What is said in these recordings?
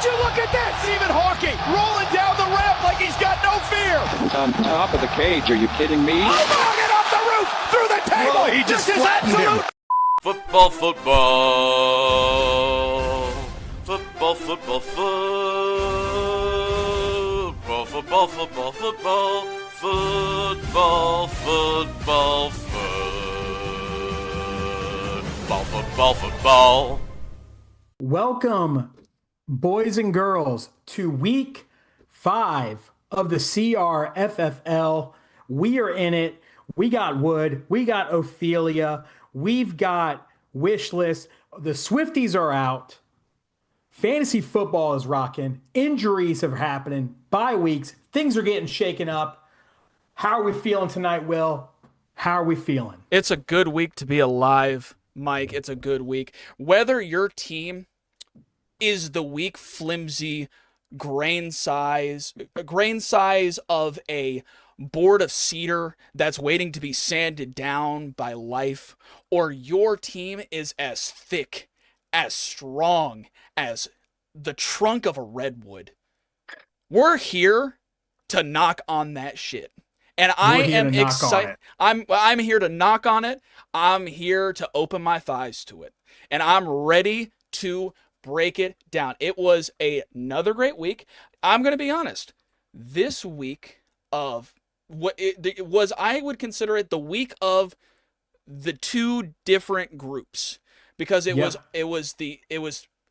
you look at this? Stephen Hawking rolling down the ramp like he's got no fear. On top of the cage, are you kidding me? Oh, get off the roof, through the table. Whoa, he just this is flattened absolute. him. Football, football. Football, football, football. Football, football, football. Football, football, football. Football, football. Welcome, boys and girls, to week 5 of the CRFFL. We are in it. We got Wood. We got Ophelia. We've got Wishlist. The Swifties are out. Fantasy football is rocking. Injuries are happening. Bye weeks. Things are getting shaken up. How are we feeling tonight, Will? How are we feeling? It's a good week to be alive, Mike. It's a good week. Whether your team is the weak, flimsy grain size of a board of cedar that's waiting to be sanded down by life, or your team is as thick, as strong as the trunk of a redwood, we're here to knock on that shit. And I am excited. I'm here to knock on it. I'm here to open my thighs to it. And I'm ready to break it down. It was another great week. I'm going to be honest. This week of what it was, I would consider it the week of the two different groups, because it was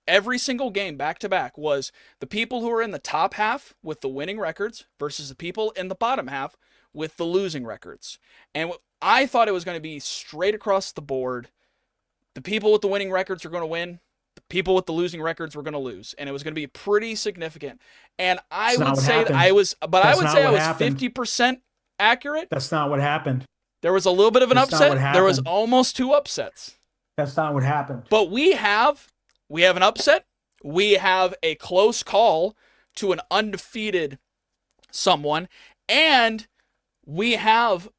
every single game back to back was the people who were in the top half with the winning records versus the people in the bottom half with the losing records. And I thought it was going to be straight across the board. The people with the winning records are going to win. The people with the losing records were going to lose, and it was going to be pretty significant. And I would say that I was 50% accurate. That's not what happened. There was a little bit of an upset. There was almost two upsets. That's not what happened. But we have an upset. We have a close call to an undefeated someone, and we have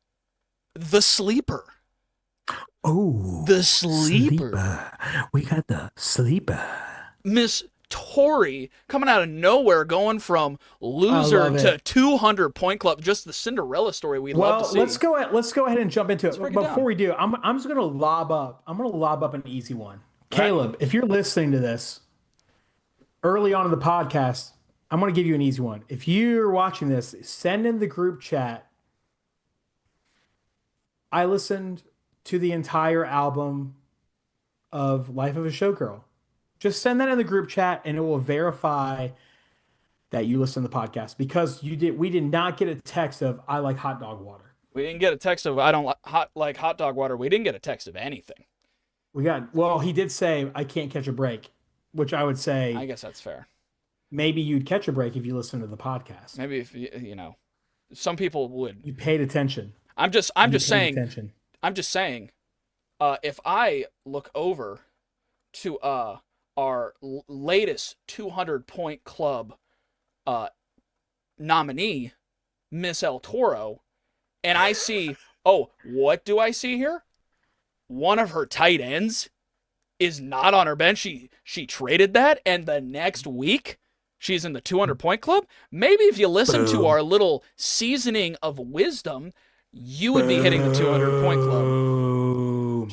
the sleeper. Oh, the sleeper. We got the sleeper. Miss Tori coming out of nowhere, going from loser to 200-point club. Just the Cinderella story we love to see. Let's go ahead and jump into it. But before we do, I'm just gonna lob up an easy one. Caleb, if you're listening to this early on in the podcast, I'm gonna give you an easy one. If you're watching this, send in the group chat. I listened to the entire album of Life of a Showgirl. Just send that in the group chat, and it will verify that you listen to the podcast, because we did not get a text of I like hot dog water. We didn't get a text of I don't like hot dog water. We didn't get a text of anything. He did say I can't catch a break, which I would say, I guess that's fair. Maybe you'd catch a break if you listen to the podcast. Maybe if some people would. You paid attention. I'm just saying. If I look over to our latest 200-point club nominee, Miss El Toro, and I see, what do I see here? One of her tight ends is not on her bench. She traded that, and the next week she's in the 200-point club. Maybe if you listen to our little seasoning of wisdom, you would be hitting the 200-point club.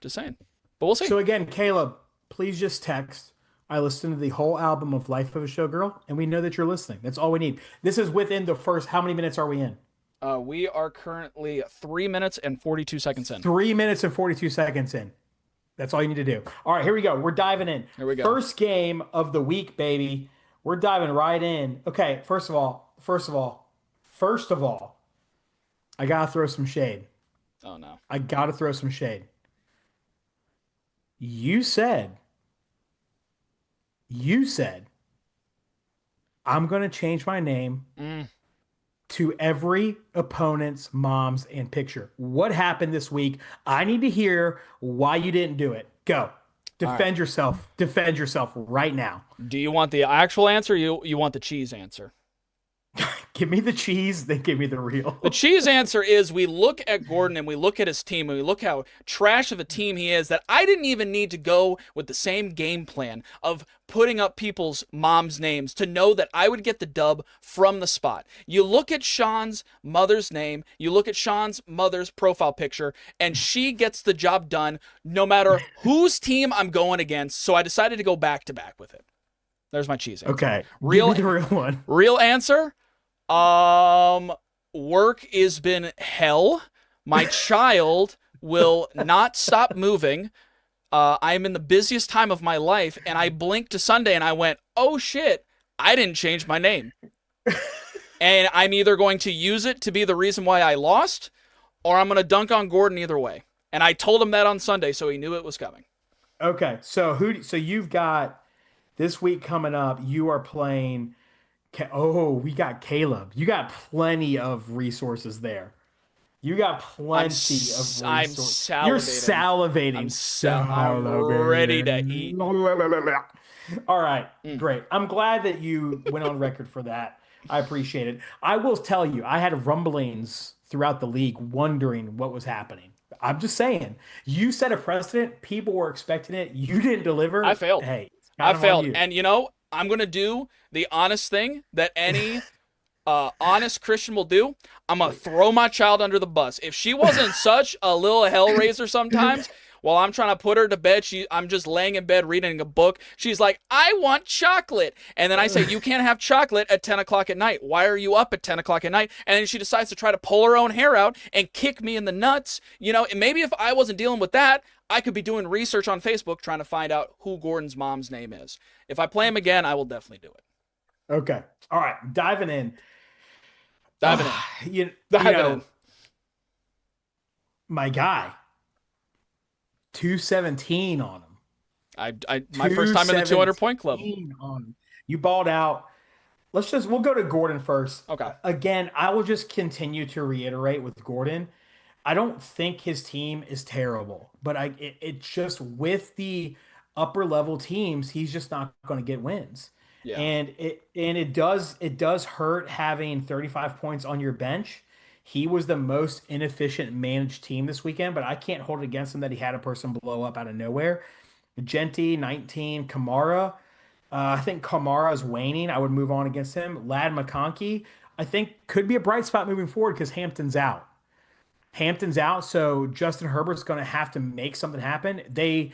Just saying. But we'll see. So again, Caleb, please just text, I listened to the whole album of Life of a Showgirl, and we know that you're listening. That's all we need. This is within the first, how many minutes are we in? We are currently 3 minutes and 42 seconds in. 3 minutes and 42 seconds in. That's all you need to do. All right, here we go. We're diving in. Here we go. First game of the week, baby. We're diving right in. Okay, first of all, I got to throw some shade. Oh, no. I got to throw some shade. You said, I'm going to change my name to every opponent's mom's and picture. What happened this week? I need to hear why you didn't do it. Go. Defend yourself. Defend yourself right now. Do you want the actual answer or you want the cheese answer? Give me the cheese, then give me the real. The cheese answer is we look at Gordon and we look at his team and we look how trash of a team he is that I didn't even need to go with the same game plan of putting up people's moms' names to know that I would get the dub from the spot. You look at Shawn's mother's name, you look at Shawn's mother's profile picture, and she gets the job done no matter whose team I'm going against, so I decided to go back-to-back with it. There's my cheese answer. Okay. Real, give me the real one. Real answer? Work has been hell. My child will not stop moving. I'm in the busiest time of my life, and I blinked to Sunday and I went, oh shit, I didn't change my name. And I'm either going to use it to be the reason why I lost, or I'm going to dunk on Gordon either way. And I told him that on Sunday, so he knew it was coming. Okay. So you've got this week coming up, you are playing. Oh, we got Caleb. You got plenty of resources there. You got plenty of resources. I'm salivating. You're salivating. I'm ready to eat. All right, great. I'm glad that you went on record for that. I appreciate it. I will tell you, I had rumblings throughout the league wondering what was happening. I'm just saying, you set a precedent. People were expecting it. You didn't deliver. I failed. Hey, I failed. And I'm going to do the honest thing that any honest Christian will do. I'm going to throw my child under the bus. If she wasn't such a little hellraiser sometimes, while I'm trying to put her to bed, I'm just laying in bed reading a book. She's like, I want chocolate. And then I say, you can't have chocolate at 10 o'clock at night. Why are you up at 10 o'clock at night? And then she decides to try to pull her own hair out and kick me in the nuts. And maybe if I wasn't dealing with that, I could be doing research on Facebook trying to find out who Gordon's mom's name is. If I play him again, I will definitely do it. Okay. All right. Diving in. My guy, 217 on him. My first time in the 200-point club. On him. You balled out. We'll go to Gordon first. Okay. Again, I will just continue to reiterate with Gordon. I don't think his team is terrible, but it's just with the upper level teams, he's just not going to get wins. Yeah. And it does hurt having 35 points on your bench. He was the most inefficient managed team this weekend, but I can't hold it against him that he had a person blow up out of nowhere. Genty, 19, Kamara. I think Kamara is waning. I would move on against him. Lad McConkey, I think, could be a bright spot moving forward because Hampton's out. So Justin Herbert's going to have to make something happen. The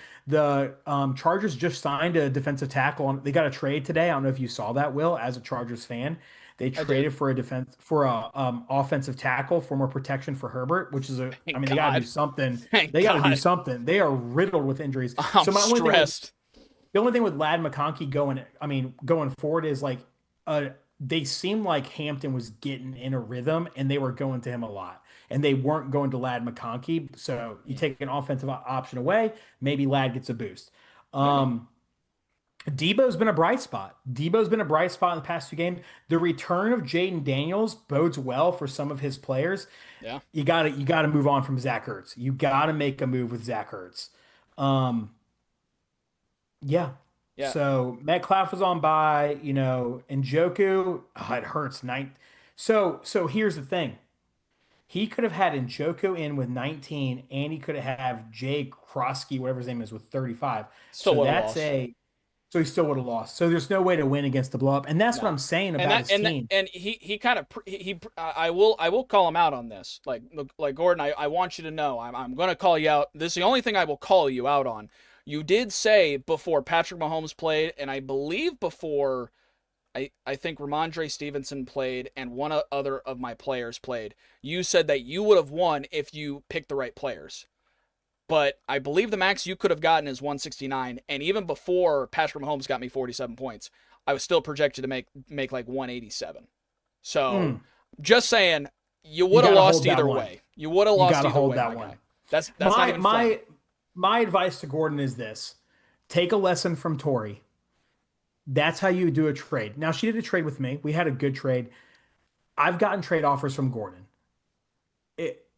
Chargers just signed a defensive tackle. They got a trade today. I don't know if you saw that, Will, as a Chargers fan. They traded for a offensive tackle for more protection for Herbert, which is they got to do something. They got to do something. They are riddled with injuries. I'm stressed. The only thing with Lad McConkey going forward is they seemed like Hampton was getting in a rhythm and they were going to him a lot. And they weren't going to Lad McConkey. So you take an offensive option away, maybe Lad gets a boost. Debo's been a bright spot. In the past 2 games. The return of Jaden Daniels bodes well for some of his players. Yeah. You gotta move on from Zach Ertz. You gotta make a move with Zach Ertz. Yeah. So Metcalf was on by, Njoku. It hurts. So here's the thing. He could have had Njoku in with 19, and he could have had Jay Krosky, whatever his name is, with 35. So he still would have lost. So there's no way to win against the blow up, and that's what I'm saying about his team. And he kind of I will call him out on this. Like Gordon, I want you to know I'm going to call you out. This is the only thing I will call you out on. You did say before Patrick Mahomes played, and I believe before. I think Ramondre Stevenson played and one other of my players played. You said that you would have won if you picked the right players. But I believe the max you could have gotten is 169. And even before Patrick Mahomes got me 47 points, I was still projected to make like 187. So just saying, you would have lost either way. You would have lost either way. That one. That's not even fun. My advice to Gordon is this. Take a lesson from Tori. That's how you do a trade. Now, she did a trade with me. We had a good trade. I've gotten trade offers from Gordon.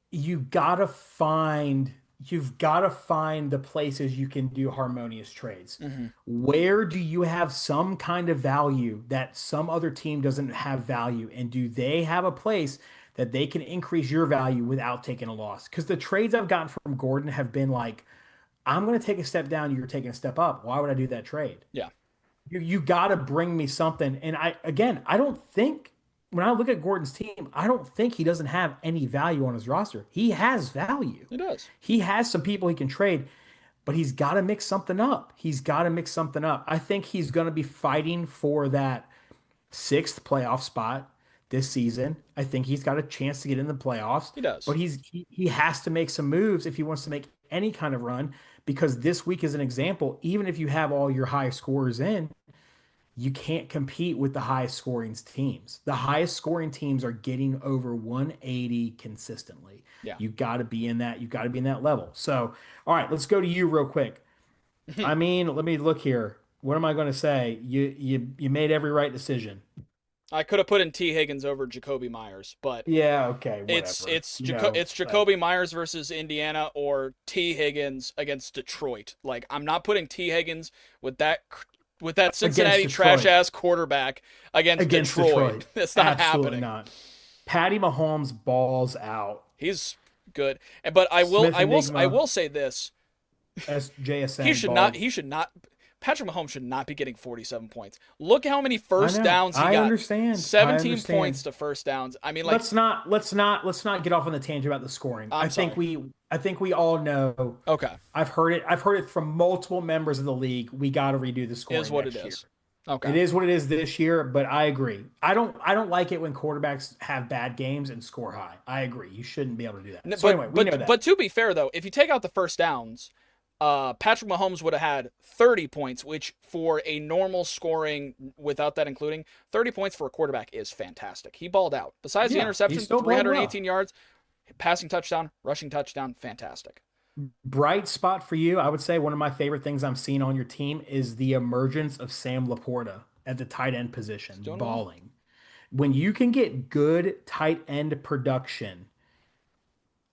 You got to find you've got to find the places you can do harmonious trades. Where do you have some kind of value that some other team doesn't have value? And do they have a place that they can increase your value without taking a loss? Because the trades I've gotten from Gordon have been like, I'm going to take a step down, you're taking a step up. Why would I do that trade? Yeah. You got to bring me something. And I don't think when I look at Gordon's team, I don't think he doesn't have any value on his roster. He has value. He does. He has some people he can trade, but he's got to mix something up. He's got to mix something up. I think he's going to be fighting for that 6th playoff spot this season. I think he's got a chance to get in the playoffs. He does. But he has to make some moves if he wants to make any kind of run, because this week is an example. Even if you have all your high scorers in, you can't compete with the highest scoring teams. The highest scoring teams are getting over 180 consistently. Yeah. You got to be in that. You got to be in that level. So, all right, let's go to you real quick. I mean, let me look here. What am I going to say? You made every right decision. I could have put in T. Higgins over Jacoby Myers, but Yeah. Okay. Whatever. it's Like, Jacoby Myers versus Indiana or T. Higgins against Detroit. Like, I'm not putting T. Higgins with that Cincinnati Detroit. trash ass quarterback against Detroit. That's not Absolutely happening. not. Patty Mahomes balls out. He's good, but I will say this: JSN. he should not. Patrick Mahomes should not be getting 47 points. Look how many first downs he got. I understand. 17 points to first downs. I mean, like, let's not get off on the tangent about the scoring. I think we all know. Okay. I've heard it from multiple members of the league. We got to redo the scoring. Is what next it is. Year. Okay. It is what it is this year, but I agree. I don't like it when quarterbacks have bad games and score high. I agree. You shouldn't be able to do that. So anyway, we know that. But to be fair though, if you take out the first downs, Patrick Mahomes would have had 30 points, which for a normal scoring, without that including, 30 points for a quarterback is fantastic. He balled out. Besides the interception, 318 yards, passing touchdown, rushing touchdown, fantastic. Bright spot for you, I would say one of my favorite things I'm seeing on your team is the emergence of Sam Laporta at the tight end position, balling. When you can get good tight end production,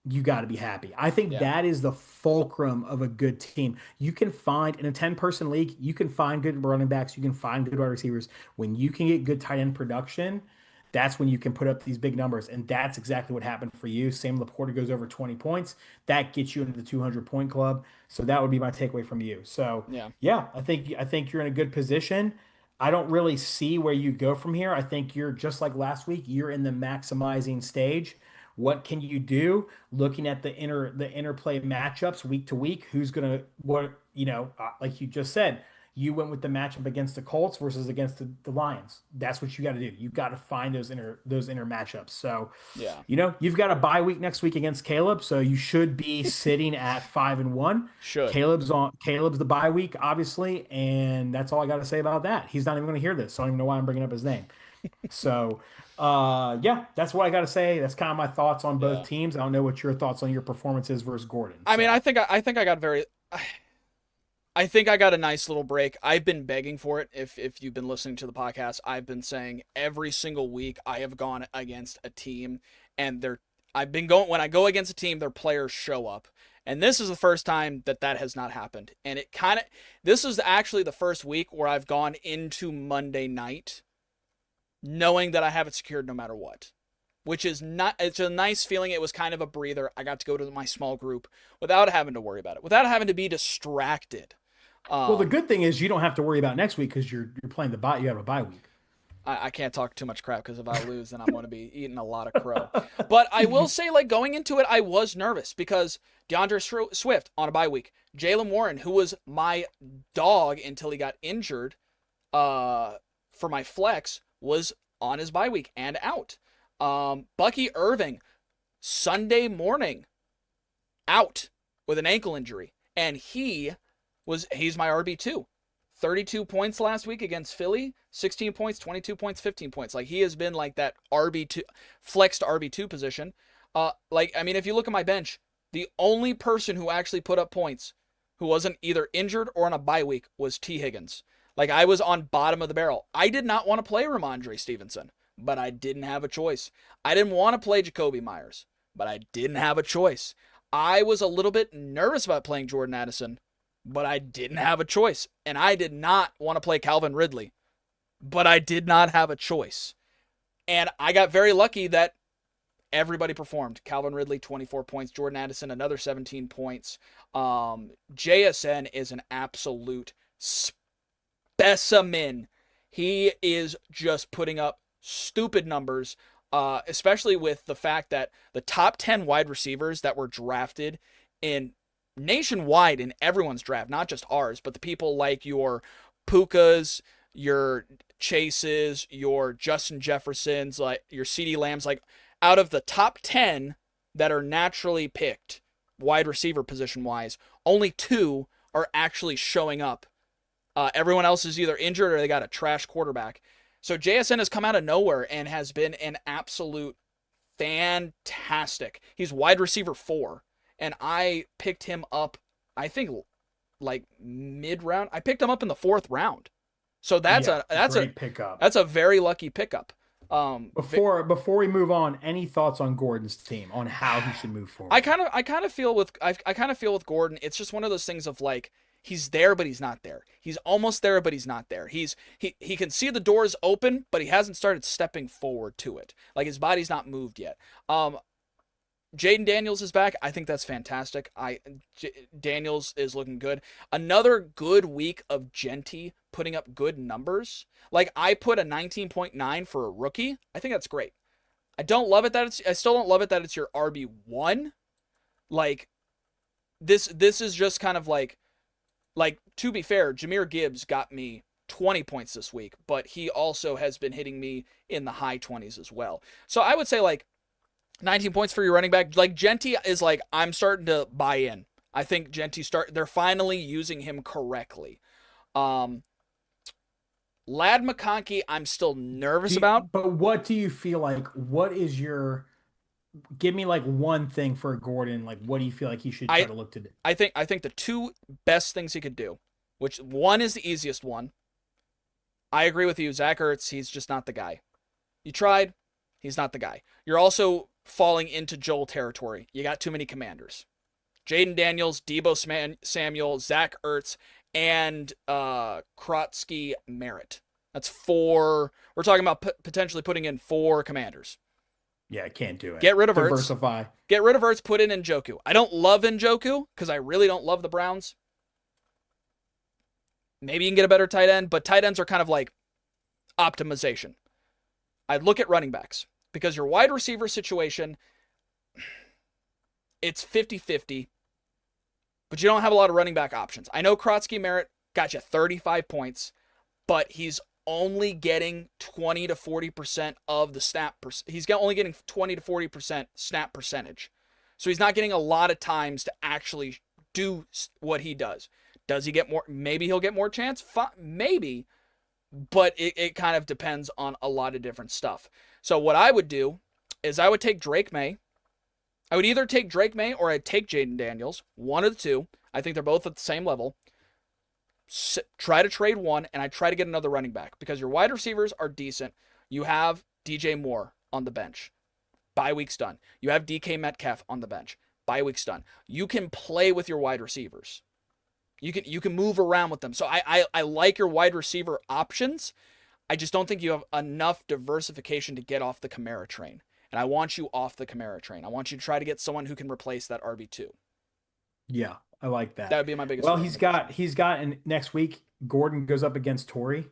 you got to be happy. I think that is the fulcrum of a good team. You can find in a 10-person league, you can find good running backs, you can find good wide receivers. When you can get good tight end production, that's when you can put up these big numbers. And that's exactly what happened for you. Sam Laporta goes over 20 points. That gets you into the 200-point club. So that would be my takeaway from you. So yeah, I think you're in a good position. I don't really see where you go from here. I think you're just like last week. You're in the maximizing stage. What can you do? Looking at the interplay matchups week to week, who's gonna like you just said, you went with the matchup against the Colts versus against the Lions. That's what you got to do. You got to find those inner matchups. So you've got a bye week next week against Caleb, so you should be sitting at 5-1. Should. Caleb's the bye week, obviously, and that's all I got to say about that. He's not even going to hear this, so I don't even know why I'm bringing up his name. So. That's what I got to say. That's kind of my thoughts on both teams. I don't know what your thoughts on your performances versus Gordon. I mean, I think I got a nice little break. I've been begging for it. If you've been listening to the podcast, I've been saying every single week I have gone against a team, and when I go against a team, their players show up. And this is the first time that has not happened. And this is actually the first week where I've gone into Monday night knowing that I have it secured no matter what, it's a nice feeling. It was kind of a breather. I got to go to my small group without having to worry about it, without having to be distracted. Well, the good thing is you don't have to worry about next week because you're playing the bye. You have a bye week. I can't talk too much crap because if I lose, then I'm going to be eating a lot of crow. But I will say, like, going into it, I was nervous because DeAndre Swift on a bye week, Jaylen Warren, who was my dog until he got injured, for my flex, was on his bye week and out. Bucky Irving, Sunday morning, out with an ankle injury. And he's my RB2. 32 points last week against Philly, 16 points, 22 points, 15 points. Like, he has been like that RB2, flexed RB2 position. If you look at my bench, the only person who actually put up points who wasn't either injured or on a bye week was T. Higgins. Like, I was on bottom of the barrel. I did not want to play Ramondre Stevenson, but I didn't have a choice. I didn't want to play Jacoby Myers, but I didn't have a choice. I was a little bit nervous about playing Jordan Addison, but I didn't have a choice. And I did not want to play Calvin Ridley, but I did not have a choice. And I got very lucky that everybody performed. Calvin Ridley, 24 points. Jordan Addison, another 17 points. JSN is an absolute specimen. He is just putting up stupid numbers, especially with the fact that the top 10 wide receivers that were drafted in nationwide in everyone's draft, not just ours, but the people like your Pukas, your Chases, your Justin Jeffersons, like your CeeDee Lambs, like out of the top 10 that are naturally picked wide receiver position wise, only 2 are actually showing up. Everyone else is either injured or they got a trash quarterback. So JSN has come out of nowhere and has been an absolute fantastic. He's wide receiver 4, and I picked him up, I think, like mid-round. I picked him up in the 4th round. So that's a great pickup. That's a very lucky pickup. Before we move on, any thoughts on Gordon's team on how he should move forward? I kind of feel with Gordon, it's just one of those things of like, he's there but he's not there. He's almost there but he's not there. He can see the doors open, but he hasn't started stepping forward to it. Like his body's not moved yet. Jaden Daniels is back. I think that's fantastic. Daniels is looking good. Another good week of Genty putting up good numbers. Like I put a 19.9 for a rookie. I think that's great. I still don't love it that it's your RB1. Like this is just kind of like to be fair, Jahmyr Gibbs got me 20 points this week, but he also has been hitting me in the high 20s as well. So I would say like 19 points for your running back. Like Genty is like, I'm starting to buy in. I think they're finally using him correctly. Lad McConkey, I'm still nervous about. But what do you feel like? Give me like one thing for Gordon. Like, what do you feel like he should try to look to do? I think the 2 best things he could do, which one is the easiest one. I agree with you. Zach Ertz, he's just not the guy. You tried. He's not the guy. You're also falling into Joel territory. You got too many commanders. Jaden Daniels, Deebo Samuel, Zach Ertz, and Krotsky Merritt. That's 4. We're talking about potentially putting in 4 commanders. Yeah, I can't do it. Get rid of Ertz. Diversify. Get rid of Ertz, put in Njoku. I don't love Njoku because I really don't love the Browns. Maybe you can get a better tight end, but tight ends are kind of like optimization. I'd look at running backs because your wide receiver situation, it's 50-50, but you don't have a lot of running back options. I know Krotsky Merritt got you 35 points, but he's only getting 20 to 40% of the snap. He's only getting 20 to 40% snap percentage. So he's not getting a lot of times to actually do what he does. Does he get more? Maybe he'll get more chance. Maybe, but it kind of depends on a lot of different stuff. So what I would do is I would take Drake May. I would either take Drake May or I'd take Jaden Daniels. One of the 2. I think they're both at the same level. Try to trade one, and I try to get another running back because your wide receivers are decent. You have DJ Moore on the bench. Bye week's done. You have DK Metcalf on the bench. Bye week's done. You can play with your wide receivers. You can move around with them. So I like your wide receiver options. I just don't think you have enough diversification to get off the Kamara train. And I want you off the Kamara train. I want you to try to get someone who can replace that RB2. Yeah, I like that. That would be my biggest. Well, he's got and next week Gordon goes up against Tori.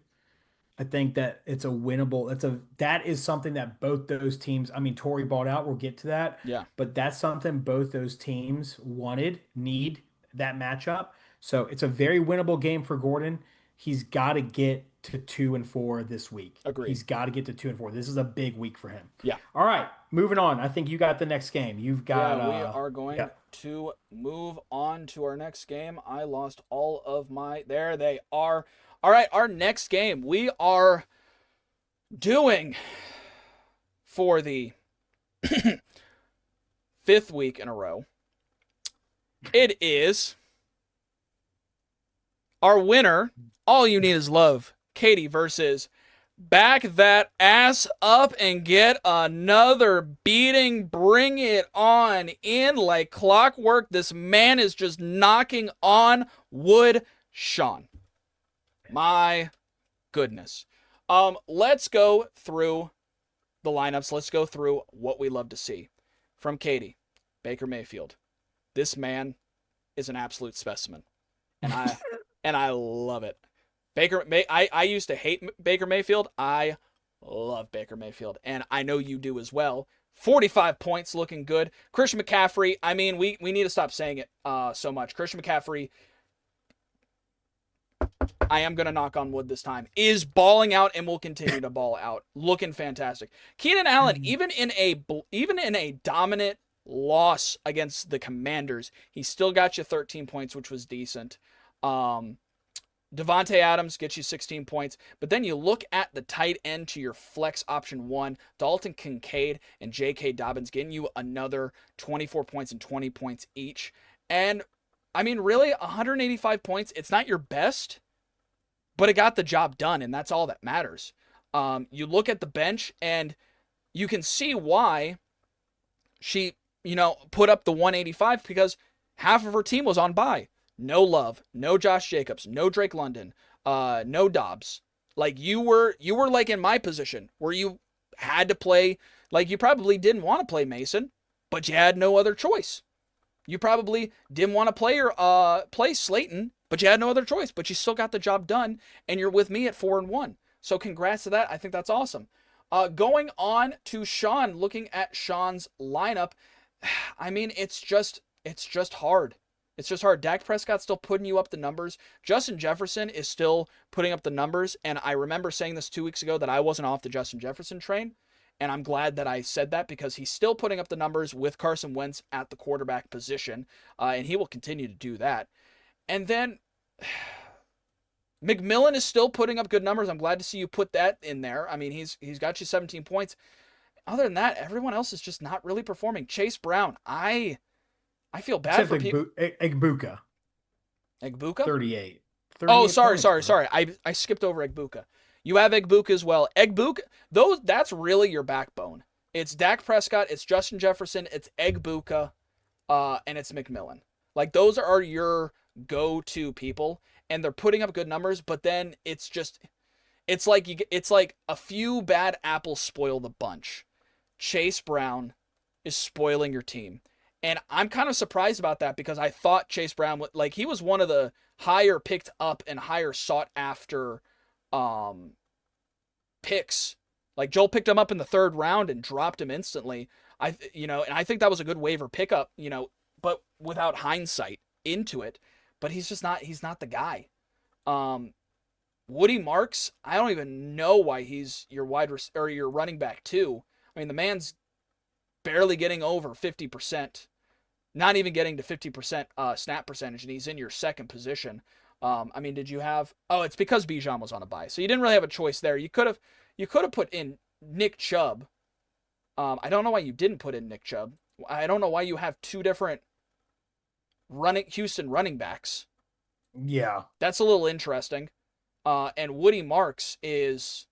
I think that it's a winnable. That is something that both those teams. I mean, Tori bought out. We'll get to that. Yeah. But that's something both those teams need that matchup. So it's a very winnable game for Gordon. He's got to get to 2-4 this week. Agreed. He's got to get to 2-4. This is a big week for him. Yeah. All right, moving on. I think you got the next game. You've got. Yeah, we are going to move on to our next game. I lost all of my. There they are. All right, our next game we are doing for the 5th week in a row. It is our winner. All you need is love. Katie versus Back that ass up and get another beating. Bring it on in like clockwork. This man is just knocking on wood. Shawn. My goodness. Let's go through the lineups. Let's go through what we love to see. From Katie, Baker Mayfield. This man is an absolute specimen. And I love it. I used to hate Baker Mayfield. I love Baker Mayfield, and I know you do as well. 45 points, looking good. Christian McCaffrey, I mean, we need to stop saying it so much. Christian McCaffrey, I am going to knock on wood this time, is balling out and will continue to ball out. Looking fantastic. Keenan Allen, even in a dominant loss against the Commanders, he still got you 13 points, which was decent. Devontae Adams gets you 16 points, but then you look at the tight end to your flex option 1, Dalton Kincaid and J.K. Dobbins getting you another 24 points and 20 points each. And, I mean, really, 185 points, it's not your best, but it got the job done, and that's all that matters. You look at the bench, and you can see why she, put up the 185, because half of her team was on bye. No Love, no Josh Jacobs, no Drake London, no Dobbs. Like you were like in my position where you had to play, like you probably didn't want to play Mason, but you had no other choice. You probably didn't want to play Slayton, but you had no other choice, but you still got the job done, and you're with me at 4-1. So congrats to that. I think that's awesome. Going on to Shawn, looking at Shawn's lineup, I mean, it's just hard. It's just hard. Dak Prescott's still putting you up the numbers. Justin Jefferson is still putting up the numbers. And I remember saying this 2 weeks ago that I wasn't off the Justin Jefferson train. And I'm glad that I said that because he's still putting up the numbers with Carson Wentz at the quarterback position. And he will continue to do that. And then McMillan is still putting up good numbers. I'm glad to see you put that in there. I mean, he's got you 17 points. Other than that, everyone else is just not really performing. Chase Brown, I feel bad Except for people. Egbuka. 38. Oh, sorry. Points, I skipped over Egbuka. You have Egbuka as well. Egbuka, that's really your backbone. It's Dak Prescott, it's Justin Jefferson, it's Egbuka, and it's McMillan. Like those are your go-to people, and they're putting up good numbers. But then it's like a few bad apples spoil the bunch. Chase Brown is spoiling your team. And I'm kind of surprised about that because I thought Chase Brown, he was one of the higher picked up and higher sought after picks. Like Joel picked him up in the 3rd round and dropped him instantly. And I think that was a good waiver pickup, but without hindsight into it. But he's not the guy. Woody Marks, I don't even know why he's your your running back 2. I mean, the man's barely getting over 50%. Not even getting to 50% snap percentage, and he's in your 2nd position. I mean, did you have? Oh, it's because Bijan was on a bye, so you didn't really have a choice there. You could have put in Nick Chubb. I don't know why you didn't put in Nick Chubb. I don't know why you have 2 different Houston running backs. Yeah, that's a little interesting. And Woody Marks is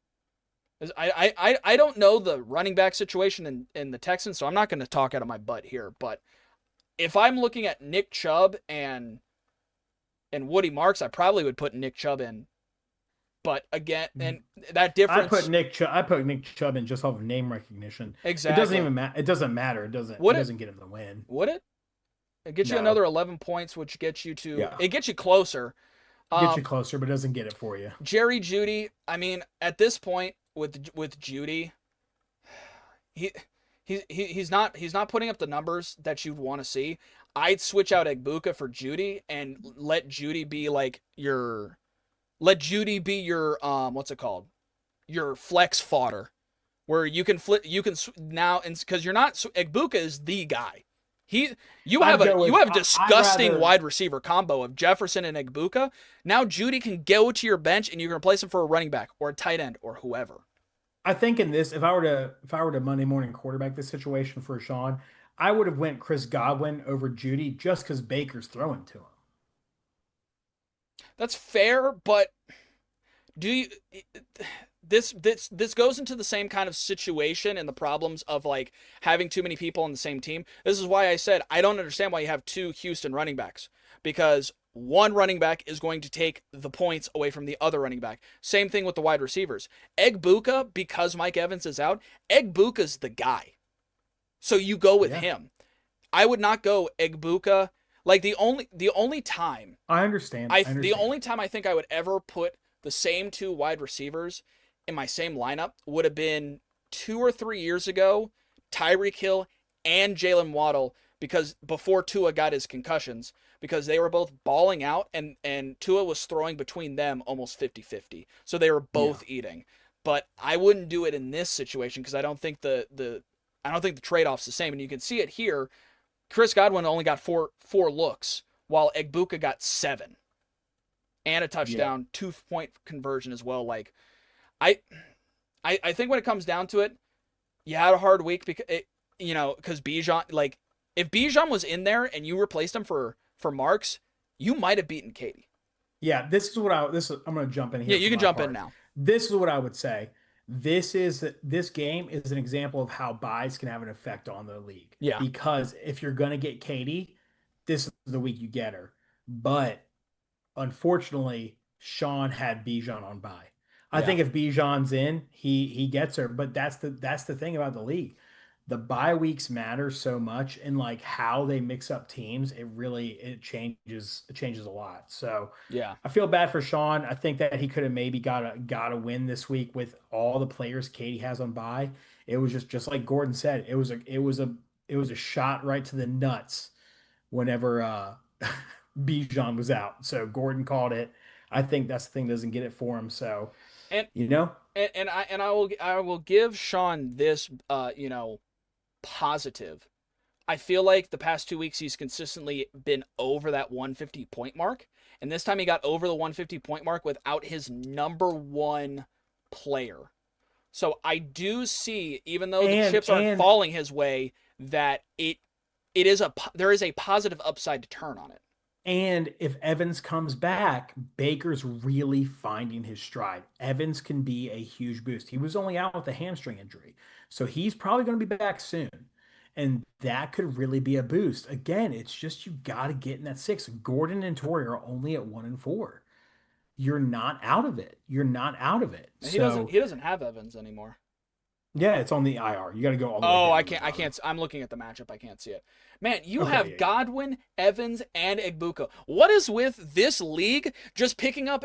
I don't know the running back situation in the Texans, so I'm not going to talk out of my butt here, but if I'm looking at Nick Chubb and Woody Marks, I probably would put Nick Chubb in. But again, and that difference. I put Nick Chubb in just off of name recognition. Exactly. It doesn't even matter. It doesn't matter. It doesn't get him the win. Would it? It gets you another 11 points, which gets you to. Yeah. It gets you closer. Gets you closer, but doesn't get it for you. Jerry Jeudy. I mean, at this point with Jeudy, he's not putting up the numbers that you'd want to see. I'd switch out Egbuka for Jeudy and let Jeudy be your what's it called? Your flex fodder, where you can now, and because you're not, Egbuka is the guy. You have disgusting wide receiver combo of Jefferson and Egbuka. Now Jeudy can go to your bench and you can replace him for a running back or a tight end or whoever. I think in this, if I were to Monday morning quarterback this situation for Shawn, I would have went Chris Godwin over Jeudy just because Baker's throwing to him. That's fair, but this goes into the same kind of situation and the problems of like having too many people on the same team. This is why I said I don't understand why you have 2 Houston running backs, because one running back is going to take the points away from the other running back. Same thing with the wide receivers. Egbuka, because Mike Evans is out, Egbuka's the guy. So you go with him. I would not go Egbuka. Like the only time I understand. the only time I think I would ever put the same 2 wide receivers in my same lineup would have been 2 or 3 years ago, Tyreek Hill and Jalen Waddle, because before Tua got his concussions, because they were both balling out and Tua was throwing between them almost 50-50. So they were both eating. But I wouldn't do it in this situation because I don't think the trade-off's the same. And you can see it here. Chris Godwin only got four looks, while Egbuka got 7. And a touchdown, 2-point conversion as well. Like, I think when it comes down to it, you had a hard week because Bijan, like, if Bijan was in there and you replaced him for Marks, you might have beaten Katie. Yeah, I'm going to jump in here. Yeah, you can jump in now. This is what I would say. This game is an example of how buys can have an effect on the league. Yeah. Because if you're going to get Katie, this is the week you get her. But unfortunately, Shawn had Bijan on bye. I think if Bijan's in, he gets her. But that's the thing about the league. The bye weeks matter so much, and like how they mix up teams, it changes a lot. So yeah, I feel bad for Shawn. I think that he could have maybe got a win this week with all the players Katie has on bye. It was just like Gordon said, it was a shot right to the nuts whenever Bijan was out. So Gordon called it. I think that's the thing, doesn't get it for him. So and I will give Shawn this positive. I feel like the past 2 weeks he's consistently been over that 150 point mark, and this time he got over the 150 point mark without his number 1 player. So I do see, even though the chips aren't falling his way, that there is a positive upside to turn on it. And if Evans comes back, Baker's really finding his stride. Evans can be a huge boost. He was only out with a hamstring injury, so he's probably going to be back soon. And that could really be a boost. Again, it's just you got to get in that 6. Gordon and Tori are only at 1-4. You're not out of it. He doesn't have Evans anymore. Yeah, it's on the IR. You got to go all the way down. I can't. I'm looking at the matchup. I can't see it. Man, you have Godwin, Evans, and Egbuka. What is with this league just picking up,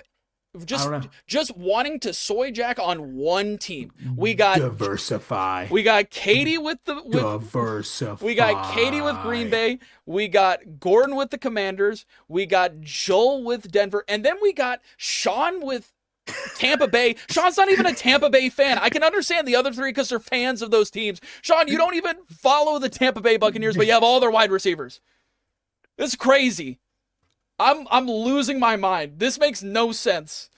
just wanting to soy jack on one team? We got diversify. We got Katie with diversify. We got Katie with Green Bay. We got Gordon with the Commanders. We got Joel with Denver, and then we got Shawn with Tampa Bay. Shawn's not even a Tampa Bay fan. I can understand the other 3 because they're fans of those teams. Shawn, you don't even follow the Tampa Bay Buccaneers, but you have all their wide receivers. This is crazy. I'm losing my mind. This makes no sense.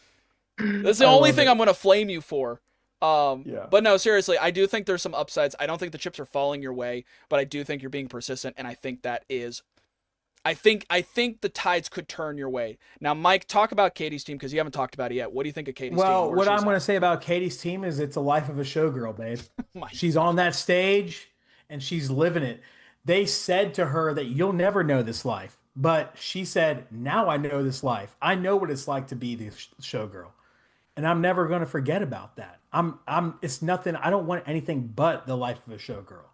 That's the only thing I'm going to flame you for. But no, seriously, I do think there's some upsides. I don't think the chips are falling your way, but I do think you're being persistent, and I think that is... I think the tides could turn your way. Now, Mike, talk about Katie's team because you haven't talked about it yet. What do you think of Katie's team? Well, what I'm going to say about Katie's team is it's a life of a showgirl, babe. She's on that stage and she's living it. They said to her that you'll never know this life, but she said, "Now I know this life. I know what it's like to be the showgirl, and I'm never going to forget about that. It's nothing. I don't want anything but the life of a showgirl."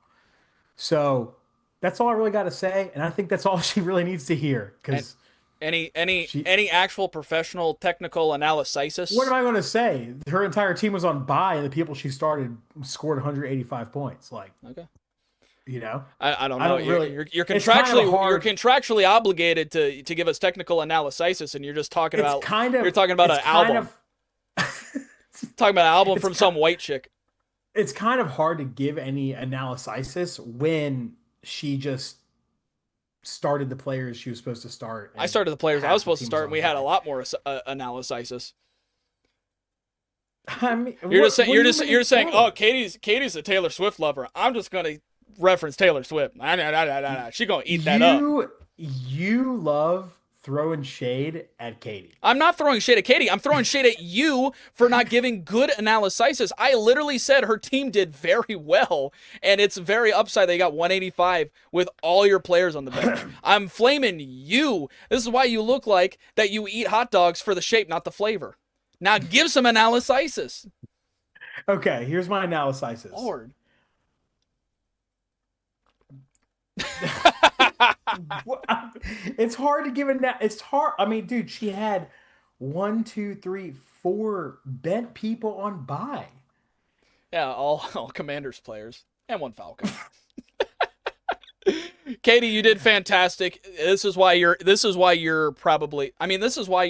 So that's all I really got to say, and I think that's all she really needs to hear. Because any actual professional technical analysis? What am I going to say? Her entire team was on bye, and the people she started scored 185 points. Like, okay, you know, I don't know. You're contractually obligated to give us technical analysis, and you're just talking about an album. Talking about an album from some white chick. It's kind of hard to give any analysis when she just started the players she was supposed to start. I started the players I was supposed to start, and we had a lot more analysis. I mean, you're saying, oh, Katie's a Taylor Swift lover. I'm just gonna reference Taylor Swift. She gonna eat that up. You love throwing shade at Katie. I'm not throwing shade at Katie. I'm throwing shade at you for not giving good analysis. I literally said her team did very well, and it's very upside. They got 185 with all your players on the bench. I'm flaming you. This is why you look like that you eat hot dogs for the shape, not the flavor. Now give some analysis. Okay, here's my analysis. Lord. It's hard to give it now. It's hard. I mean, dude, she had 1, 2, 3, 4 bent people on bye. Yeah, all Commanders players and one Falcon. Katie, you did fantastic. This is why you're probably, I mean, this is why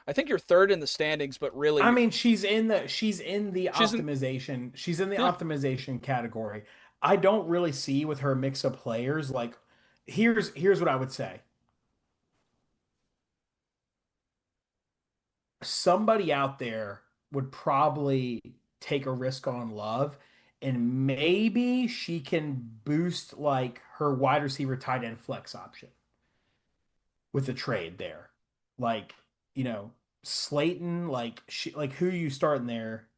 I think you're third in the standings, but really, I mean, she's in the optimization. She's in the Yeah. optimization category. I don't really see with her mix of players. Like, here's what I would say. Somebody out there would probably take a risk on Love, and maybe she can boost like her wide receiver tight end flex option with a trade there. Like, Slayton, like who you starting there?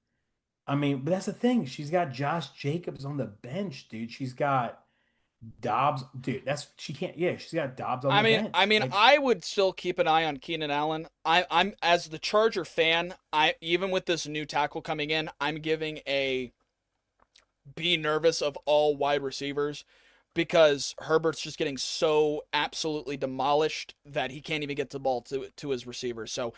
I mean, but that's the thing. She's got Josh Jacobs on the bench, dude. She's got Dobbs, dude. She can't. Yeah, she's got Dobbs on the bench. Like, I would still keep an eye on Keenan Allen. I'm as the Charger fan. Even with this new tackle coming in, I'm giving a be nervous of all wide receivers because Herbert's just getting so absolutely demolished that he can't even get the ball to his receivers. So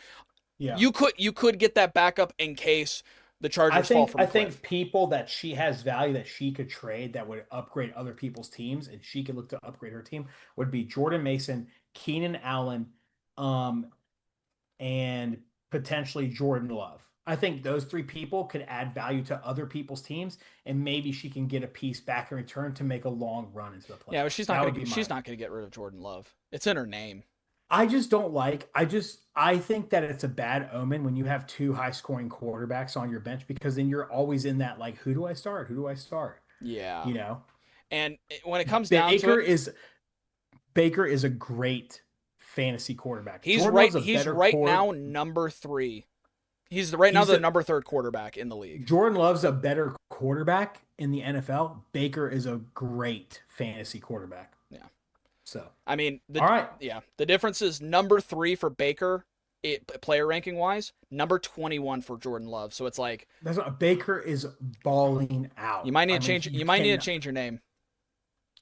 yeah, you could get that backup in case the Chargers fall from a cliff. think people that she has value that she could trade that would upgrade other people's teams and she could look to upgrade her team would be Jordan Mason, Keenan Allen, and potentially Jordan Love. I think those 3 people could add value to other people's teams, and maybe she can get a piece back in return to make a long run into the playoffs. Yeah, but she's not going to get rid of Jordan Love. It's in her name. I just don't like. I think that it's a bad omen when you have 2 high scoring quarterbacks on your bench because then you're always in that like, who do I start? Who do I start? Yeah, And when it comes down to it, Baker is a great fantasy quarterback. He's right now number 3. He's right now the number 3rd quarterback in the league. Jordan Love's a better quarterback in the NFL. Baker is a great fantasy quarterback. Yeah. So, I mean, all right. Yeah, the difference is number 3 for Baker, player ranking wise, number 21 for Jordan Love. So it's like that's what Baker is balling out. You might need to change. You might need to change your name.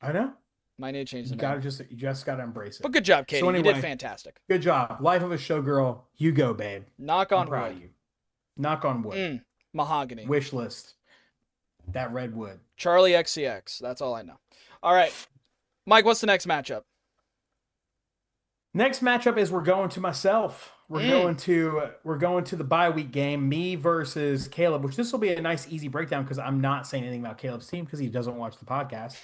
I know. Might need to change the name. You just gotta embrace it. But good job, Katie. So anyway, you did fantastic. Good job. Life of a showgirl. You go, babe. Knock on proud wood. Of you. Knock on wood. Mahogany. Wish list. That redwood. Charlie XCX. That's all I know. All right. Mike, what's the next matchup? Next matchup is we're going to myself. We're going to the bye week game, me versus Caleb, which this will be a nice easy breakdown because I'm not saying anything about Caleb's team because he doesn't watch the podcast.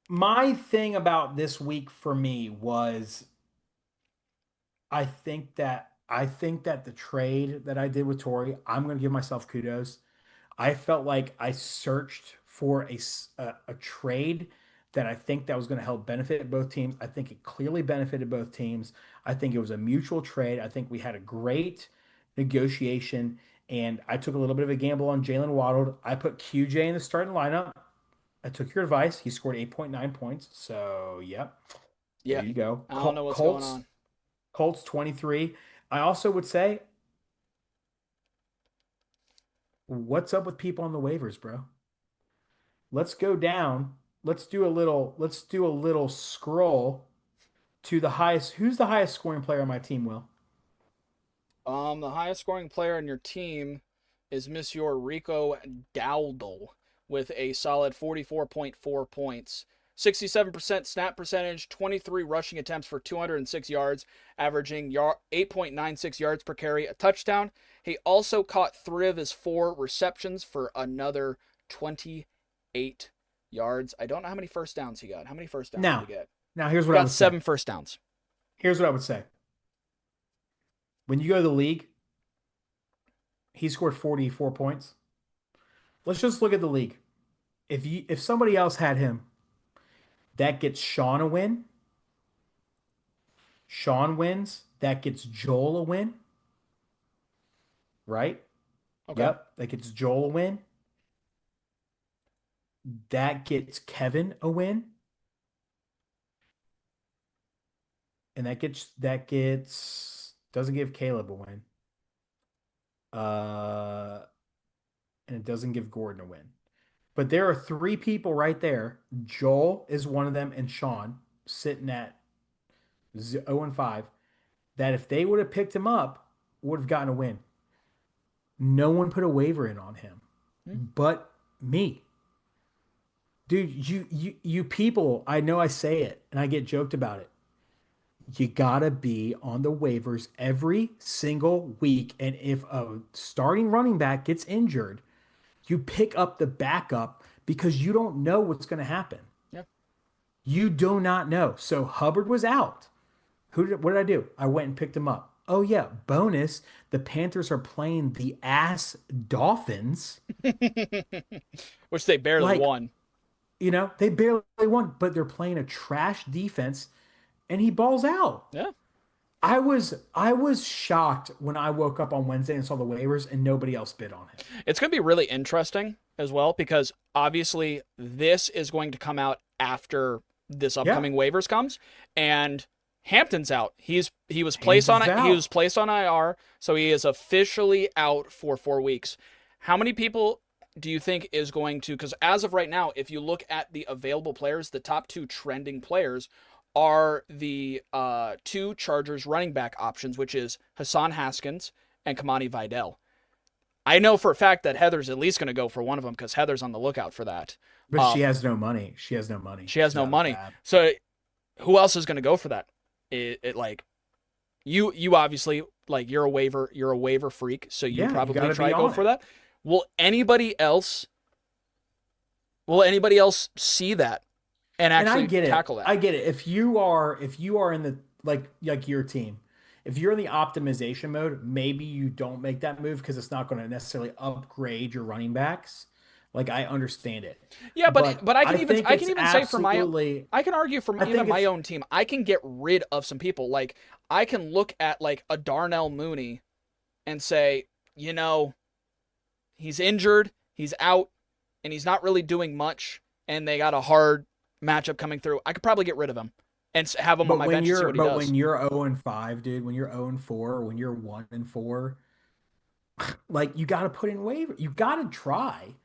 My thing about this week for me was I think that the trade that I did with Tori, I'm going to give myself kudos. I felt like I searched for a trade that I think that was going to help benefit both teams. I think it clearly benefited both teams. I think it was a mutual trade. I think we had a great negotiation, and I took a little bit of a gamble on Jalen Waddle. I put QJ in the starting lineup. I took your advice. He scored 8.9 points. So, yep. Yeah. There you go. I don't know what's going on. Colts 23. I also would say, what's up with people on the waivers, bro? Let's go down. Let's do a little scroll to the highest. Who's the highest scoring player on my team, Will? The highest scoring player on your team is Miss Rico Dowdle with a solid 44.4 points. 67% snap percentage, 23 rushing attempts for 206 yards, averaging 8.96 yards per carry, a touchdown. He also caught 3 of his 4 receptions for another 28 yards. I don't know how many first downs he got. How many first downs did he get? Now here's what I would say. 7 first downs. Here's what I would say. When you go to the league, he scored 44 points. Let's just look at the league. If somebody else had him, that gets Shawn a win. Shawn wins, that gets Joel a win, right? Okay. Yep, that gets Joel a win. That gets Kevin a win. And that gets doesn't give Caleb a win. Uh and it doesn't give Gordon a win. But there are three people right there. Joel is one of them, and Shawn sitting at 0 and 5. That if they would have picked him up, would have gotten a win. No one put a waiver in on him, but me. Dude, you people, I know I say it and I get joked about it. You gotta be on the waivers every single week. And if a starting running back gets injured, you pick up the backup because you don't know what's going to happen. Yeah. You do not know. So Hubbard was out. What did I do? I went and picked him up. Oh yeah, bonus. The Panthers are playing the ass Dolphins. Which they barely won. They barely won, but they're playing a trash defense, and he balls out. Yeah. I was shocked when I woke up on Wednesday and saw the waivers and nobody else bid on him. It's going to be really interesting as well because obviously this is going to come out after this upcoming waivers comes, and Hampton's out. He was placed on IR, so he is officially out for 4 weeks. How many people do you think is going to? Because as of right now, if you look at the available players, the top 2 trending players are the 2 Chargers running back options, which is Hassan Haskins and Kamani Vidal. I know for a fact that Heather's at least going to go for one of them because Heather's on the lookout for that. But she has no money. She has no money. So who else is going to go for that? It like you obviously, like, you're a waiver freak, so you probably try to go for that. Will anybody else see that and actually tackle that? I get it. If you are in the like your team, if you're in the optimization mode, maybe you don't make that move because it's not going to necessarily upgrade your running backs. Like, I understand it. Yeah, but I can even say for my own, I can argue for even my own team, I can get rid of some people. Like, I can look at like a Darnell Mooney and say, he's injured, he's out, and he's not really doing much, and they got a hard matchup coming through. I could probably get rid of him and have him on my bench and see what he does. But when you're 0 and 5, dude, when you're 0 and 4, or when you're 1 and 4, like, you got to put in waiver. You got to try.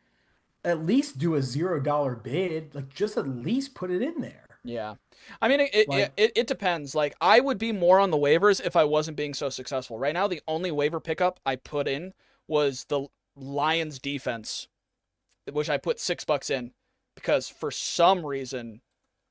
At least do a $0 bid. Like, just at least put it in there. Yeah. I mean, it depends. Like, I would be more on the waivers if I wasn't being so successful. Right now, the only waiver pickup I put in was the Lions defense, which I put $6 in because for some reason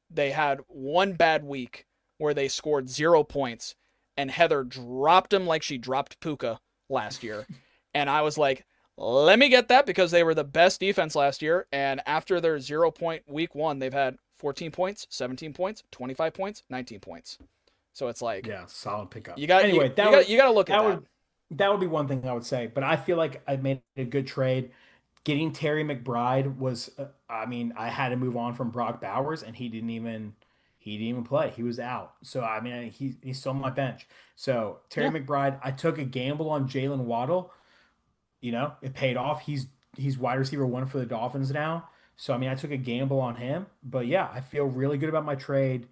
they had one bad week where they scored 0 points and Heather dropped him like she dropped Puka last year. And I was like, let me get that because they were the best defense last year. And after their 0 point week 1, they've had 14 points, 17 points, 25 points, 19 points. So it's like, yeah, solid pickup. You got to look at that. That would be one thing I would say, but I feel like I made a good trade. Getting Terry McBride was, I had to move on from Brock Bowers, and he didn't even play. He was out. So, he's still on my bench. So, Terry McBride, I took a gamble on Jalen Waddle. It paid off. He's wide receiver 1 for the Dolphins now. So, I took a gamble on him. But yeah, I feel really good about my trade,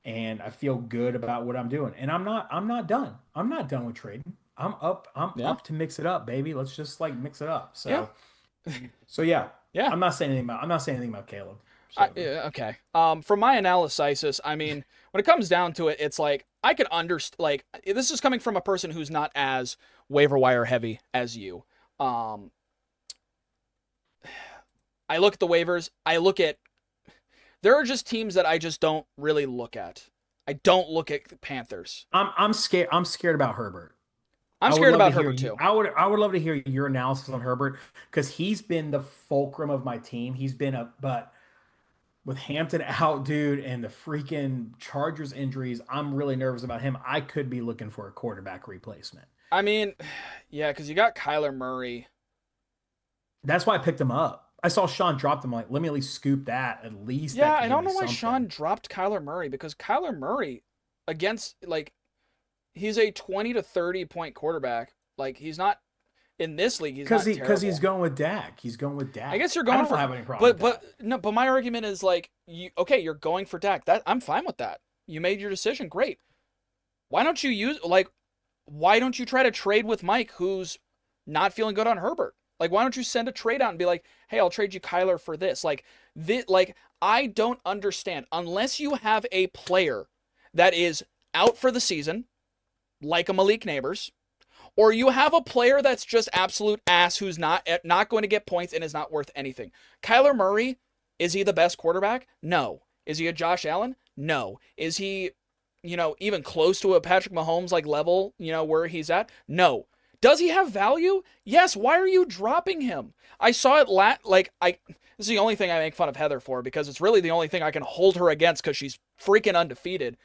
and I feel good about what I'm doing. And I'm not done. I'm not done with trading. I'm up to mix it up, baby. Let's just mix it up. So, yeah. I'm not saying anything about Caleb. So. Okay. From my analysis, when it comes down to it, it's like I could understand. Like, this is coming from a person who's not as waiver wire heavy as you. I look at the waivers. There are just teams that I just don't really look at. I don't look at the Panthers. I'm scared. I'm scared about Herbert. I'm scared about Herbert too. I would love to hear your analysis on Herbert because he's been the fulcrum of my team. He's been but with Hampton out, dude, and the freaking Chargers injuries, I'm really nervous about him. I could be looking for a quarterback replacement. Yeah, because you got Kyler Murray. That's why I picked him up. I saw Shawn drop them. Let me at least scoop that. At least. Yeah, I don't know why Shawn dropped Kyler Murray because Kyler Murray against he's a 20 to 30 point quarterback. Like, he's not in this league. He's not terrible. Because he's going with Dak. I guess you're going for. I don't have any problem with that. No. But my argument is like, you're going for Dak. I'm fine with that. You made your decision. Great. Why don't you try to trade with Mike, who's not feeling good on Herbert? Like, why don't you send a trade out and be like, hey, I'll trade you Kyler for this? Like, I don't understand. Unless you have a player that is out for the season, like a Malik Neighbors, or you have a player that's just absolute ass who's not going to get points and is not worth anything. Kyler Murray, is he the best quarterback? No. Is he a Josh Allen? No. Is he, even close to a Patrick Mahomes like level, where he's at? No. Does he have value? Yes. Why are you dropping him? I saw it this is the only thing I make fun of Heather for, because it's really the only thing I can hold her against, because she's freaking undefeated.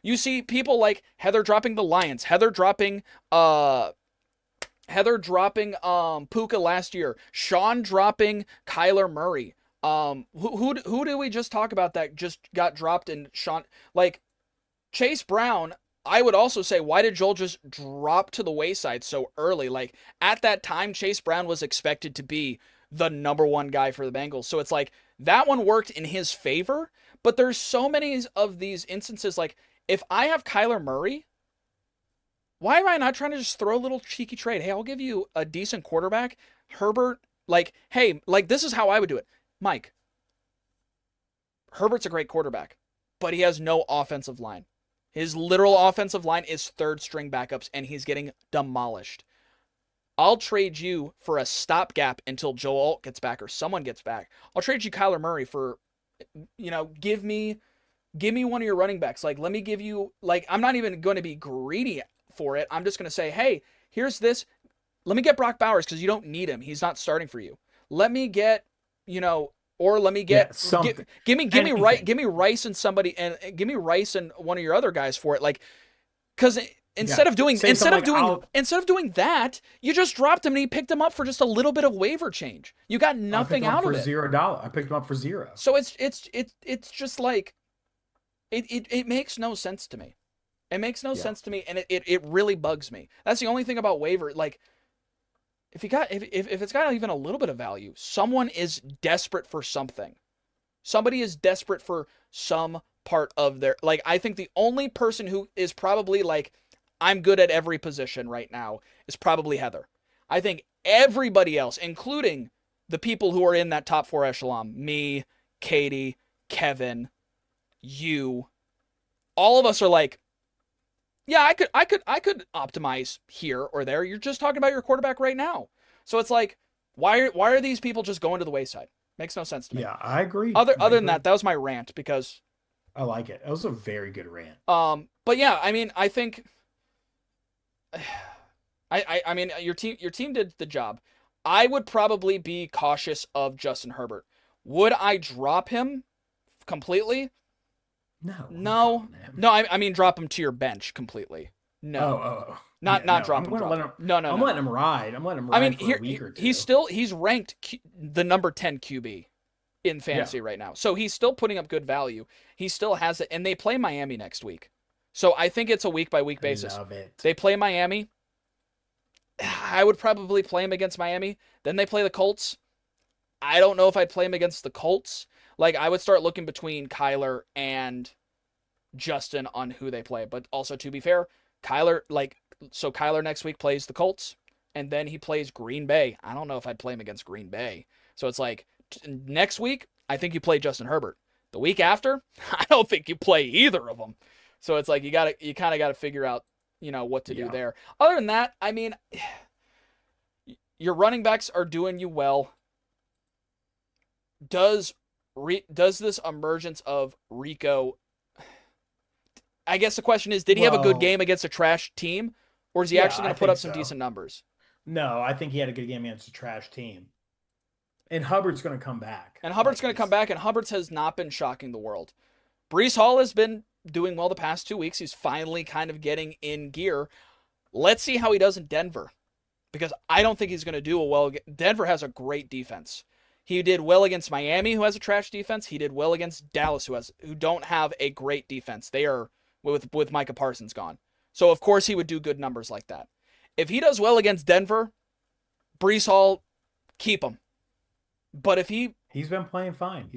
You see people like Heather dropping the Lions, Heather dropping Puka last year, Shawn dropping Kyler Murray. Who did we just talk about that just got dropped? And Shawn, like Chase Brown, I would also say, why did Joel just drop to the wayside so early? Like, at that time, Chase Brown was expected to be the number one guy for the Bengals. So it's like, that one worked in his favor, but there's so many of these instances. Like, if I have Kyler Murray, why am I not trying to just throw a little cheeky trade? Hey, I'll give you a decent quarterback. Herbert, this is how I would do it. Mike, Herbert's a great quarterback, but he has no offensive line. His literal offensive line is third string backups, and he's getting demolished. I'll trade you for a stopgap until Joel gets back or someone gets back. I'll trade you Kyler Murray for, give me one of your running backs. Like, let me give you, I'm not even going to be greedy for it. I'm just going to say, hey, here's this. Let me get Brock Bowers, because you don't need him. He's not starting for you. Let me get, or let me get something. Give me Rice and somebody, and give me Rice and one of your other guys for it. Like, because instead of doing that, you just dropped him and he picked him up for just a little bit of waiver change. You got nothing out of it. $0. I picked him up for $0. So it's just like, it makes no sense to me. It makes no sense to me, and it really bugs me. That's the only thing about waiver. Like, if it's got even a little bit of value, someone is desperate for something. Somebody is desperate for some part of their, like, I think the only person who is probably like, I'm good at every position right now, is probably Heather. I think everybody else, including the people who are in that top 4 echelon, me, Katie, Kevin, you, all of us are like, yeah, I could optimize here or there. You're just talking about your quarterback right now. So it's like, why are these people just going to the wayside? Makes no sense to me. Yeah, I agree. Other than that was my rant, because I like it. That was a very good rant. But yeah, I mean, I think I mean, your team did the job. I would probably be cautious of Justin Herbert. Would I drop him completely? No. I mean, drop him to your bench completely. No. Not drop him. No. I'm letting him ride. I'm letting him ride for a week or two. He's ranked the number 10 QB in fantasy right now. So he's still putting up good value. He still has it, and they play Miami next week. So I think it's a week by week basis. Love it. They play Miami. I would probably play him against Miami. Then they play the Colts. I don't know if I'd play him against the Colts. Like, I would start looking between Kyler and Justin on who they play. But also, to be fair, Kyler next week plays the Colts, and then he plays Green Bay. I don't know if I'd play him against Green Bay. So it's like, next week, I think you play Justin Herbert. The week after, I don't think you play either of them. So it's like, you kind of got to figure out, what to do there. Other than that, I mean, your running backs are doing you well. Does this emergence of Rico, I guess the question is, did he have a good game against a trash team, or is he actually going to put up some decent numbers? No, I think he had a good game against a trash team. And Hubbard's going to come back. And Hubbard's has not been shocking the world. Breece Hall has been doing well the past 2 weeks. He's finally kind of getting in gear. Let's see how he does in Denver, because I don't think he's going to do well. Denver has a great defense. He did well against Miami, who has a trash defense. He did well against Dallas, who don't have a great defense. They are with Micah Parsons gone. So, of course, he would do good numbers like that. If he does well against Denver, Breece Hall, keep him. But if he's been playing fine.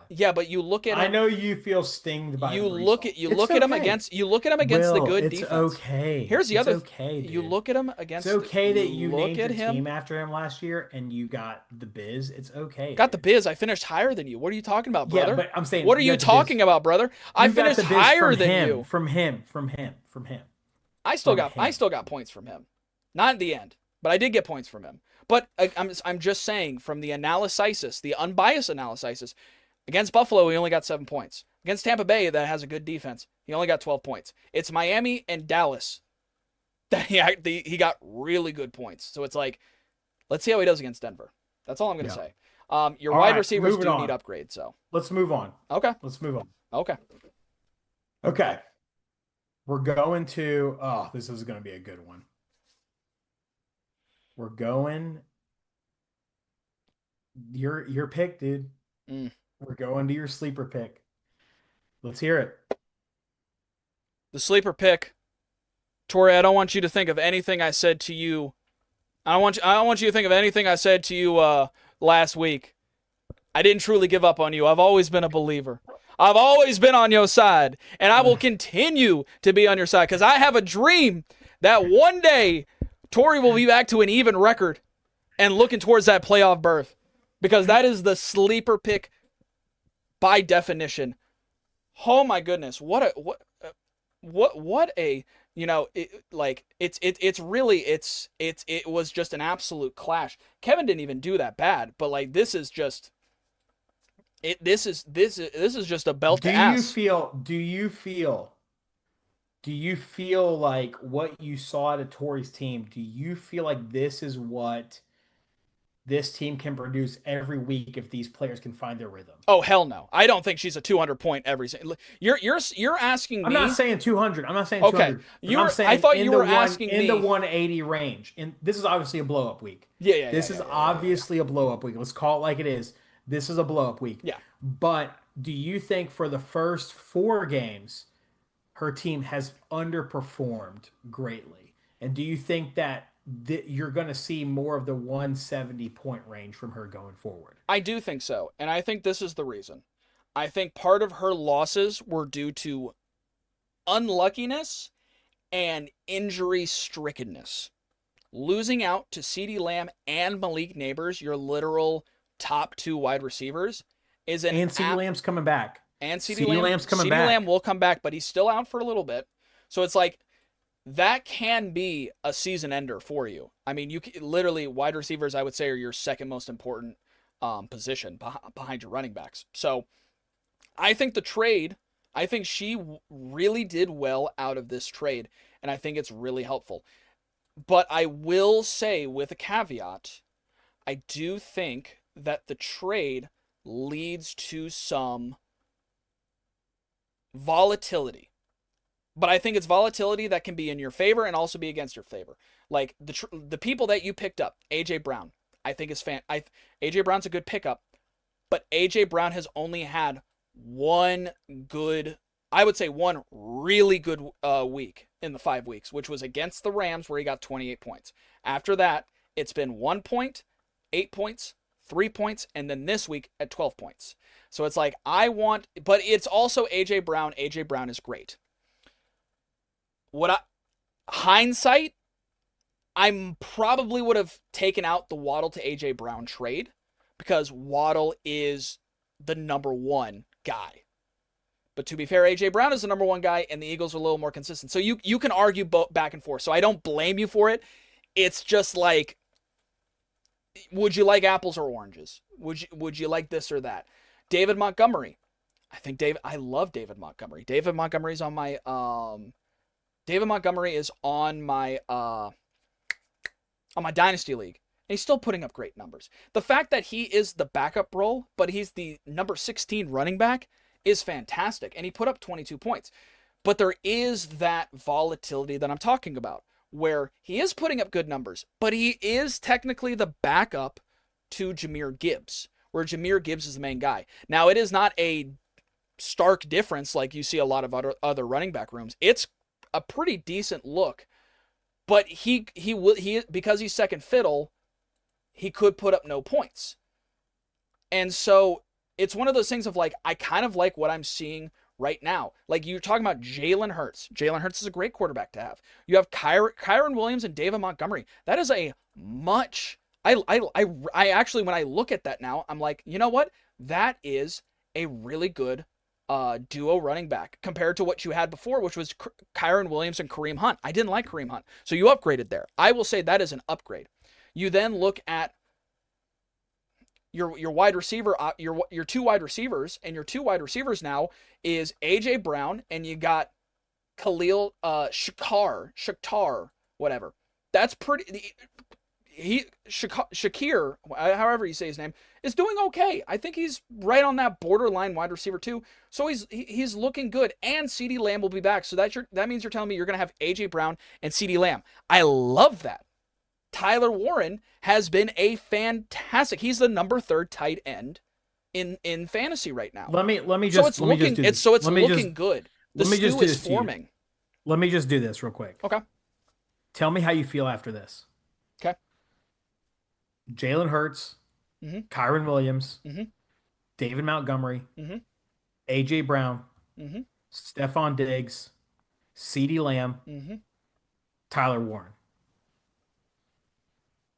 Yeah, but you look at him. I know you feel stinged by you Breece look Hall. at him against the good it's defense. Okay. Here's the it's other. Okay, dude. You look at him against. It's okay that you look named at your him. team after him last year, and you got the biz. It's okay. Got the biz. I finished higher than you. What are you talking about, brother? Yeah, but I'm saying. What are you talking about, brother? I finished higher than you. From him. I still got points from him. Not at the end, but I did get points from him. But I'm just saying, from the analysis, the unbiased analysis, against Buffalo, he only got 7 points. Against Tampa Bay, that has a good defense, he only got 12 points. It's Miami and Dallas that he got really good points. So it's like, let's see how he does against Denver. That's all I'm going to say. Your wide receivers do need upgrades, so. Let's move on. Okay. Let's move on. Okay. We're going to, this is going to be a good one. We're going, your pick, dude. We're going to your sleeper pick. Let's hear it. The sleeper pick. Tori, I don't want you to think of anything I said to you. I don't want you to think of anything I said to you last week. I didn't truly give up on you. I've always been a believer. I've always been on your side, and I will continue to be on your side because I have a dream that one day Tori will be back to an even record and looking towards that playoff berth, because that is the sleeper pick by definition. Oh my goodness, it was just an absolute clash. Kevin didn't even do that bad, but like this is just a belt to ass. Do you feel like what you saw at Tori's team, do you feel like this is what this team can produce every week if these players can find their rhythm? Oh, hell no. I don't think she's a 200-point every single. You're asking me. I'm not saying 200. I'm not saying okay. 200. I'm saying I thought you were asking in me the 180 range. And this is obviously a blow up week. This is obviously a blow up week. Let's call it like it is. This is a blow up week. Yeah. But do you think for the first 4 games her team has underperformed greatly? And do you think that you're going to see more of the 170-point range from her going forward? I do think so. And I think this is the reason. I think part of her losses were due to unluckiness and injury strickenness. Losing out to CeeDee Lamb and Malik Neighbors, your literal top 2 wide receivers, is an and CeeDee Lamb's coming back. And CeeDee Lamb's coming back. CeeDee Lamb will come back, but he's still out for a little bit. So it's like, that can be a season ender for you. I mean, you can, literally, wide receivers, I would say, are your second most important position behind your running backs. So I think she really did well out of this trade, and I think it's really helpful. But I will say, with a caveat, I do think that the trade leads to some volatility. But I think it's volatility that can be in your favor and also be against your favor. Like the people that you picked up, AJ Brown, I think is AJ Brown's a good pickup, but AJ Brown has only had one really good week in the 5 weeks, which was against the Rams where he got 28 points. After that, it's been 1 point, 8 points, 3 points, and then this week at 12 points. So it's like but it's also AJ Brown. AJ Brown is great. Hindsight, I probably would have taken out the Waddle to AJ Brown trade because Waddle is the number 1 guy. But to be fair, AJ Brown is the number 1 guy, and the Eagles are a little more consistent. So you can argue back and forth. So I don't blame you for it. It's just like, would you like apples or oranges? Would you like this or that? David Montgomery. I love David Montgomery. David Montgomery is on my Dynasty League. And he's still putting up great numbers. The fact that he is the backup role, but he's the number 16 running back, is fantastic. And he put up 22 points. But there is that volatility that I'm talking about, where he is putting up good numbers, but he is technically the backup to Jahmyr Gibbs, where Jahmyr Gibbs is the main guy. Now, it is not a stark difference like you see a lot of other running back rooms. It's a pretty decent look. But he because he's second fiddle, he could put up no points. And so it's one of those things of like, I kind of like what I'm seeing right now. Like you're talking about Jalen Hurts. Jalen Hurts is a great quarterback to have. You have Kyron Williams and David Montgomery. That is a much, I actually, when I look at that now, I'm like, you know what? That is a really good duo running back compared to what you had before, which was Kyron Williams and Kareem Hunt. I didn't like Kareem Hunt. So you upgraded there. I will say that is an upgrade. You then look at your wide receiver, your two wide receivers, and your two wide receivers now is AJ Brown, and you got Khalil Shakhtar, whatever. That's pretty. Shakir, however you say his name, is doing okay. I think he's right on that borderline wide receiver too. So he's looking good, and CeeDee Lamb will be back. So that means you're telling me you're gonna have AJ Brown and CeeDee Lamb. I love that. Tyler Warren has been a fantastic. He's the number 3 tight end in fantasy right now. Let me just So it's looking good. The stew is forming. Let me just do this real quick. Okay. Tell me how you feel after this. Okay. Jalen Hurts, Kyron Williams, David Montgomery, AJ Brown, Stephon Diggs, CeeDee Lamb, Tyler Warren.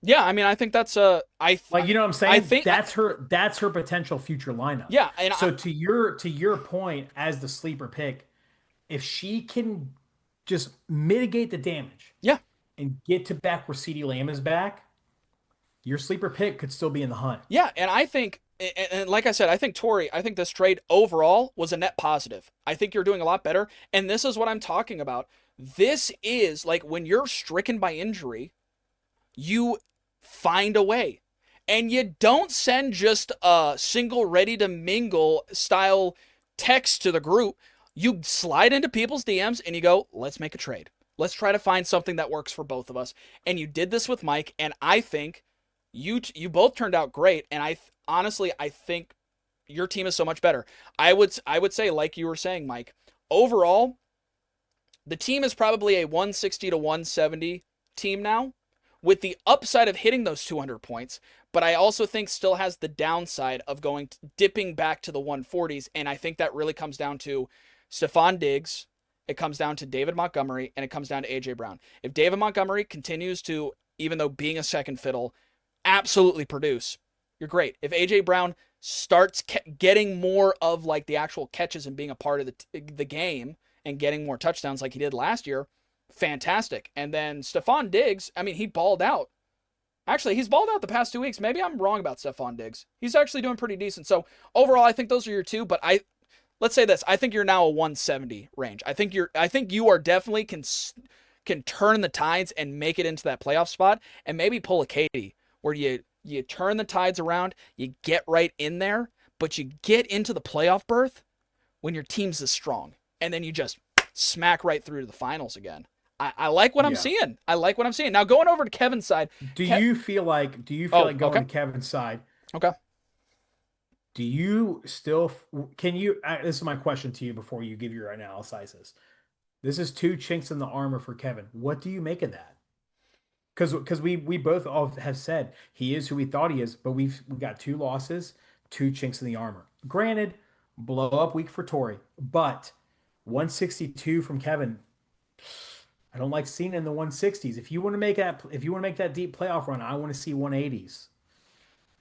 Yeah, I mean, I think that's you know what I'm saying. I think that's her potential future lineup. Yeah, and so to your point as the sleeper pick, if she can just mitigate the damage, and get to back where CeeDee Lamb is back, your sleeper pick could still be in the hunt. Yeah, and I think, and like I said, I think Tori, I think this trade overall was a net positive. I think you're doing a lot better, and this is what I'm talking about. This is like when you're stricken by injury, you find a way. And you don't send just a single ready to mingle style text to the group. You slide into people's DMs and you go, let's make a trade. Let's try to find something that works for both of us. And you did this with Mike, and I think you both turned out great. And honestly, I think your team is so much better. I would say, like you were saying, Mike, overall, the team is probably a 160 to 170 team now, with the upside of hitting those 200 points, but I also think still has the downside of dipping back to the 140s, and I think that really comes down to Stephon Diggs, it comes down to David Montgomery, and it comes down to AJ Brown. If David Montgomery continues to, even though being a second fiddle, absolutely produce, you're great. If AJ Brown starts getting more of like the actual catches and being a part of the game and getting more touchdowns like he did last year, fantastic. And then Stephon Diggs, I mean, he balled out. Actually, he's balled out the past 2 weeks. Maybe I'm wrong about Stephon Diggs. He's actually doing pretty decent. So overall, I think those are your two, but let's say this. I think you're now a 170 range. I think you are definitely can turn the tides and make it into that playoff spot and maybe pull a Katie where you turn the tides around, you get right in there, but you get into the playoff berth when your team's this strong. And then you just smack right through to the finals again. I like what I'm seeing. I like what I'm seeing. Now going over to Kevin's side. Do you feel like going to Kevin's side? Okay. Do you still this is my question to you before you give your analysis. This is 2 chinks in the armor for Kevin. What do you make of that? Because we both all have said he is who we thought he is, but we've got 2 losses, 2 chinks in the armor. Granted, blow up week for Tori, but 162 from Kevin. I don't like seeing it in the 160s. If you want to make that deep playoff run, I want to see 180s.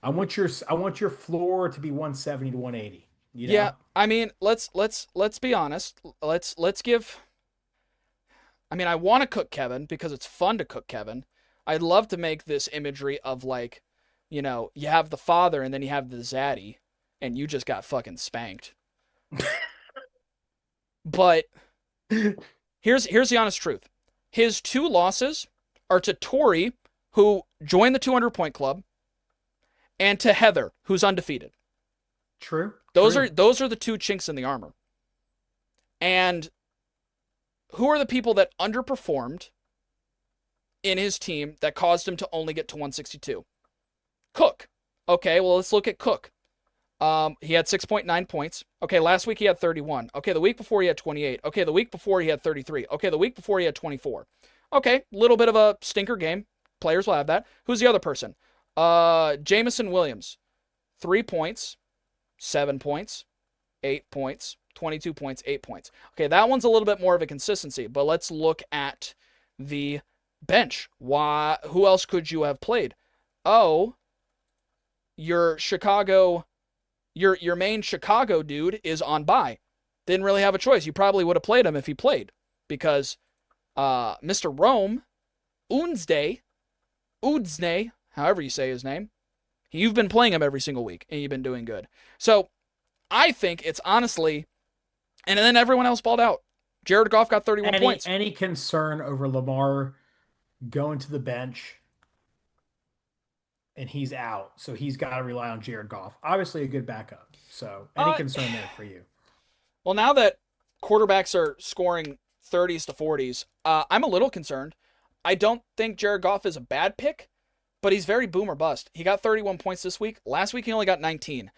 I want your floor to be 170 to 180. You know? Yeah, I mean, let's be honest. Let's give. I mean, I want to cook Kevin because it's fun to cook Kevin. I'd love to make this imagery of like, you know, you have the father and then you have the zaddy, and you just got fucking spanked. But here's the honest truth. His 2 losses are to Tori, who joined the 200-point club, and to Heather, who's undefeated. True. Those are the 2 chinks in the armor. And who are the people that underperformed in his team that caused him to only get to 162? Cook. Okay, well, let's look at Cook. He had 6.9 points. Okay, last week he had 31. Okay, the week before he had 28. Okay, the week before he had 33. Okay, the week before he had 24. Okay, little bit of a stinker game. Players will have that. Who's the other person? Jamison Williams. 3 points, 7 points, 8 points, 22 points, 8 points. Okay, that one's a little bit more of a consistency, but let's look at the bench. Who else could you have played? Oh, your main Chicago dude is on bye. Didn't really have a choice. You probably would have played him if he played because Mr. Rome, Unsday, however you say his name, you've been playing him every single week and you've been doing good. So I think it's honestly, and then everyone else balled out. Jared Goff got 31 points. Any concern over Lamar going to the bench and he's out, so he's got to rely on Jared Goff. Obviously a good backup. So any concern there for you? Well, now that quarterbacks are scoring 30s to 40s, I'm a little concerned. I don't think Jared Goff is a bad pick, but he's very boom or bust. He got 31 points this week. Last week he only got 19.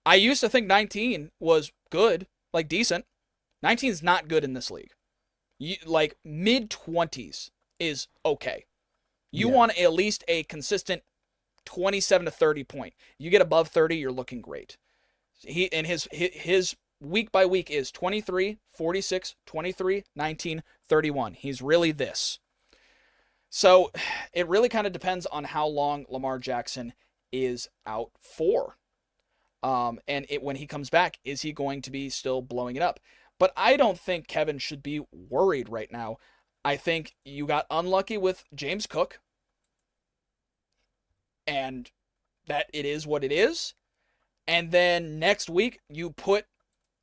I used to think 19 was good, like decent. 19 is not good in this league. Like mid-20s is okay. You want at least a consistent 27 to 30 point. You get above 30, you're looking great. His week by week is 23, 46, 23, 19, 31. He's really this. So it really kind of depends on how long Lamar Jackson is out for. And when he comes back, is he going to be still blowing it up? But I don't think Kevin should be worried right now. I think you got unlucky with James Cook, and that it is what it is. And then next week, you put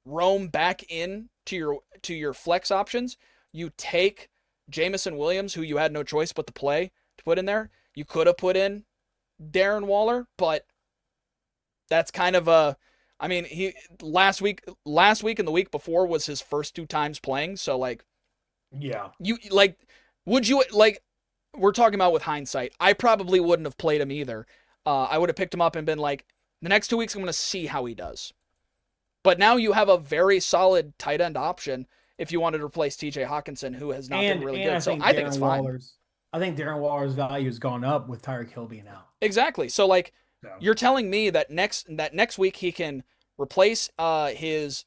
Rome back in to your flex options. You take Jamison Williams, who you had no choice but to play, to put in there. You could have put in Darren Waller, but that's kind of he last week and the week before was his first 2 times playing, so like we're talking about with hindsight. I probably wouldn't have played him either. I would have picked him up and been like, the next 2 weeks I'm going to see how he does. But now you have a very solid tight end option if you wanted to replace TJ Hawkinson, who has not been really good. So I think it's fine. I think Darren Waller's value has gone up with Tyreek Hill being out. Exactly. So like you're telling me that next week he can replace his,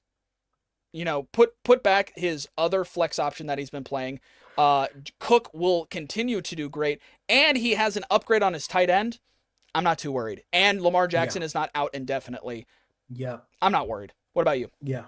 put back his other flex option that he's been playing. Cook will continue to do great, and he has an upgrade on his tight end. I'm not too worried. And Lamar Jackson is not out indefinitely. Yeah. I'm not worried. What about you? Yeah.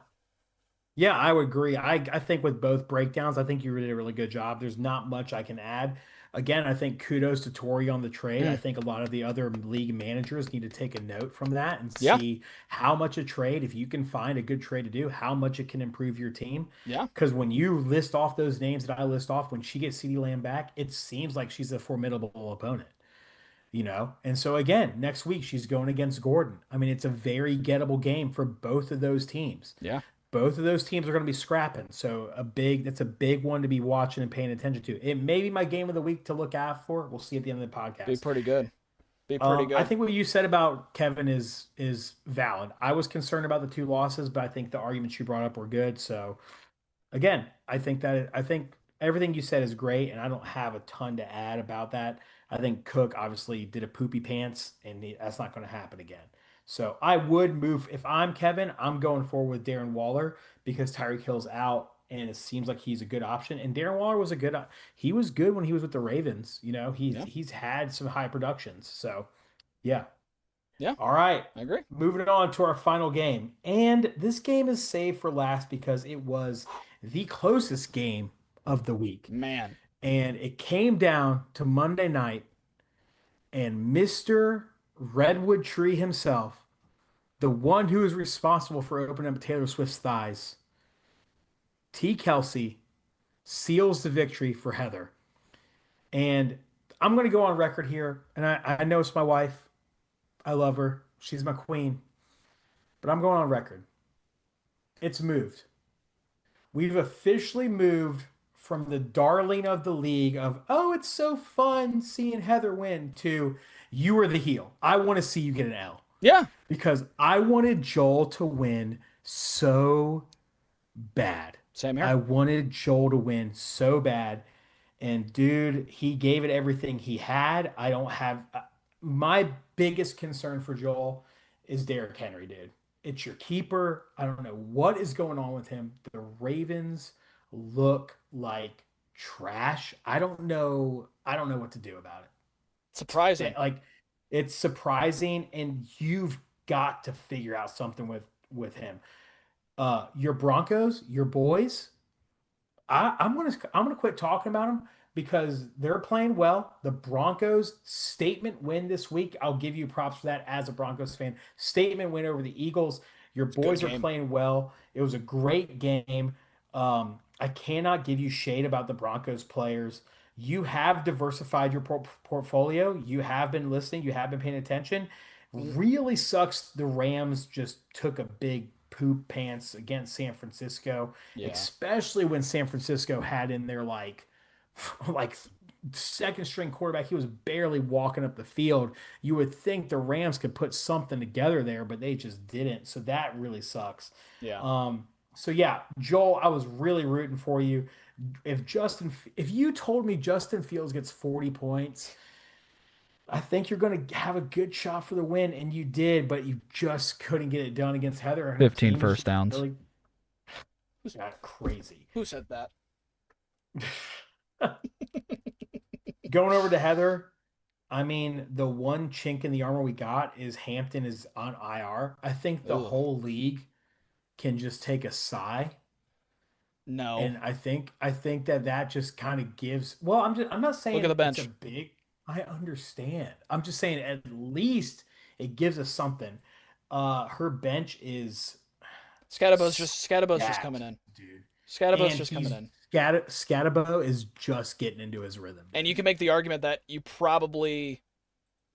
Yeah, I would agree. I think with both breakdowns, I think you did a really good job. There's not much I can add. Again, I think kudos to Tori on the trade. I think a lot of the other league managers need to take a note from that and see how much a trade, if you can find a good trade to do, how much it can improve your team. Yeah. Because when you list off those names that I list off, when she gets CeeDee Lamb back, it seems like she's a formidable opponent. And so again, next week she's going against Gordon. I mean, it's a very gettable game for both of those teams. Yeah. Both of those teams are going to be scrapping. So that's a big one to be watching and paying attention to. It may be my game of the week to look out for. We'll see at the end of the podcast. Be pretty good. I think what you said about Kevin is valid. I was concerned about the 2 losses, but I think the arguments you brought up were good. So again, I think everything you said is great, and I don't have a ton to add about that. I think Cook obviously did a poopy pants, and that's not going to happen again. So I would move. If I'm Kevin, I'm going forward with Darren Waller because Tyreek Hill's out, and it seems like he's a good option. And Darren Waller was he was good when he was with the Ravens. He's had some high productions. So, yeah. Yeah. All right. I agree. Moving on to our final game. And this game is saved for last because it was the closest game of the week. Man. And it came down to Monday night, and Mr. Redwood Tree himself, the one who is responsible for opening up Taylor Swift's thighs, T. Kelce, seals the victory for Heather. And I'm going to go on record here, and I know it's my wife. I love her. She's my queen. But I'm going on record. It's moved. We've officially moved from the darling of the league of, oh, it's so fun seeing Heather win, to you are the heel. I want to see you get an L. Yeah. because I wanted Joel to win so bad. Same here. I wanted Joel to win so bad. And dude, he gave it everything he had. I don't have my biggest concern for Joel is Derrick Henry, dude. It's your keeper. I don't know what is going on with him. The Ravens look like trash. I don't know. I don't know what to do about it. Surprising. Like it's surprising, and you've got to figure out something with him. Your Broncos, your boys. I'm gonna quit talking about them because they're playing well. The Broncos statement win this week. I'll give you props for that as a Broncos fan. Statement win over the Eagles. Your boys are playing well. It was a great game. I cannot give you shade about the Broncos players. You have diversified your portfolio. You have been listening. You have been paying attention. Really sucks. The Rams just took a big poop pants against San Francisco, Yeah. especially when San Francisco had in their like second string quarterback. He was barely walking up the field. You would think the Rams could put something together there, but they just didn't. So that really sucks. Yeah. So yeah, Joel, I was really rooting for you. If you told me Justin Fields gets 40 points, I think you're going to have a good shot for the win, and you did, but you just couldn't get it done against Heather. And her 15 team was first downs. Really crazy. Who said that? Going over to Heather, I mean, the one chink in the armor we got is Hampton is on IR. I think the Ugh. whole league can just take a sigh. No. And I think that just kind of gives. Well, I'm not saying Look at the bench. it's a big. I understand. I'm just saying at least it gives us something. Her bench is Scatterbo's just coming in. dude. Scatterbo's And just coming in. Scatterbo is just getting into his rhythm. And you can make the argument that you probably,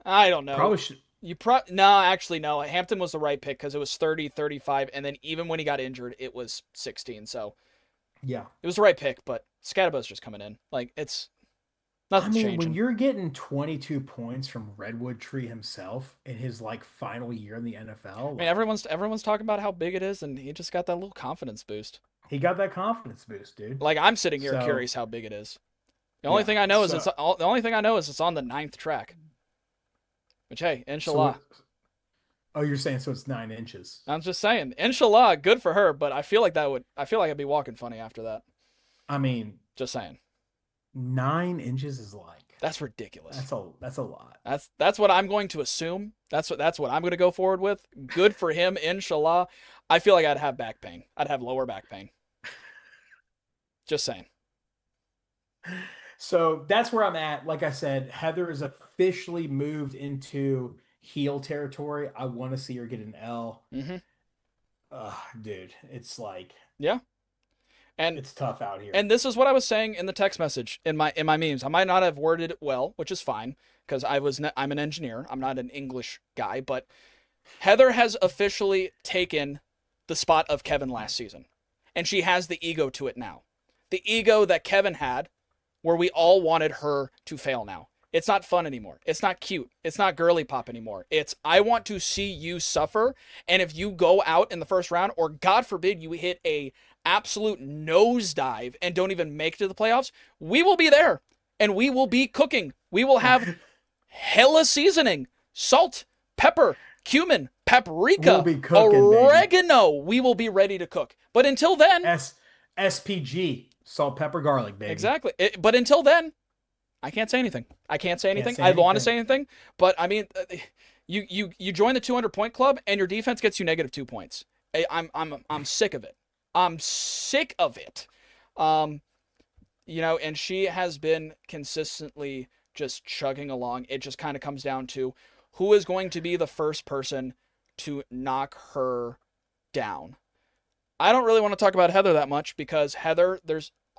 I don't know. Probably should. No, actually, no. Hampton was the right pick because it was 30, 35, and then even when he got injured, it was 16. So Yeah. it was the right pick, but Scatterbo's just coming in. Like, it's nothing's changing. When you're getting 22 points from Redwood Tree himself in his final year in the NFL, everyone's talking about how big it is, and he just got that little confidence boost. he got that confidence boost, dude. Like, I'm sitting here So- curious how big it is. The only thing I know is it's on the 9th track. Which, hey, inshallah. You're saying so it's 9 inches. I'm just saying, inshallah, good for her. But I feel like I'd be walking funny after that. I mean, Just saying, 9 inches is that's ridiculous. that's a lot. That's what I'm going to assume. That's what I'm going to go forward with. Good for him, inshallah. I feel like I'd have back pain. I'd have lower back pain. Just saying. So that's where I'm at. Like I said, Heather is officially moved into heel territory. I want to see her get an L. Mm-hmm. Dude, it's like, Yeah. And it's tough out here. And this is what I was saying in the text message in my memes. I might not have worded it well, which is fine because I'm an engineer. I'm not an English guy, but Heather has officially taken the spot of Kevin last season, and she has the ego to it now. The ego that Kevin had, where we all wanted her to fail now. It's not fun anymore. It's not cute. It's not girly pop anymore. It's, I want to see you suffer, and if you go out in the first round, or God forbid you hit a absolute nosedive and don't even make it to the playoffs, we will be there, and we will be cooking. We will have hella seasoning, salt, pepper, cumin, paprika, We'll be cooking, oregano. We will be ready to cook. But until then, SPG, salt, pepper, garlic, baby. exactly. But until then, I can't say anything. I want to say anything, but I mean, you join the 200-point club and your defense gets you -2 points. I'm sick of it. I'm sick of it. And she has been consistently just chugging along. It just kind of comes down to who is going to be the first person to knock her down. I don't really want to talk about Heather that much because Heather,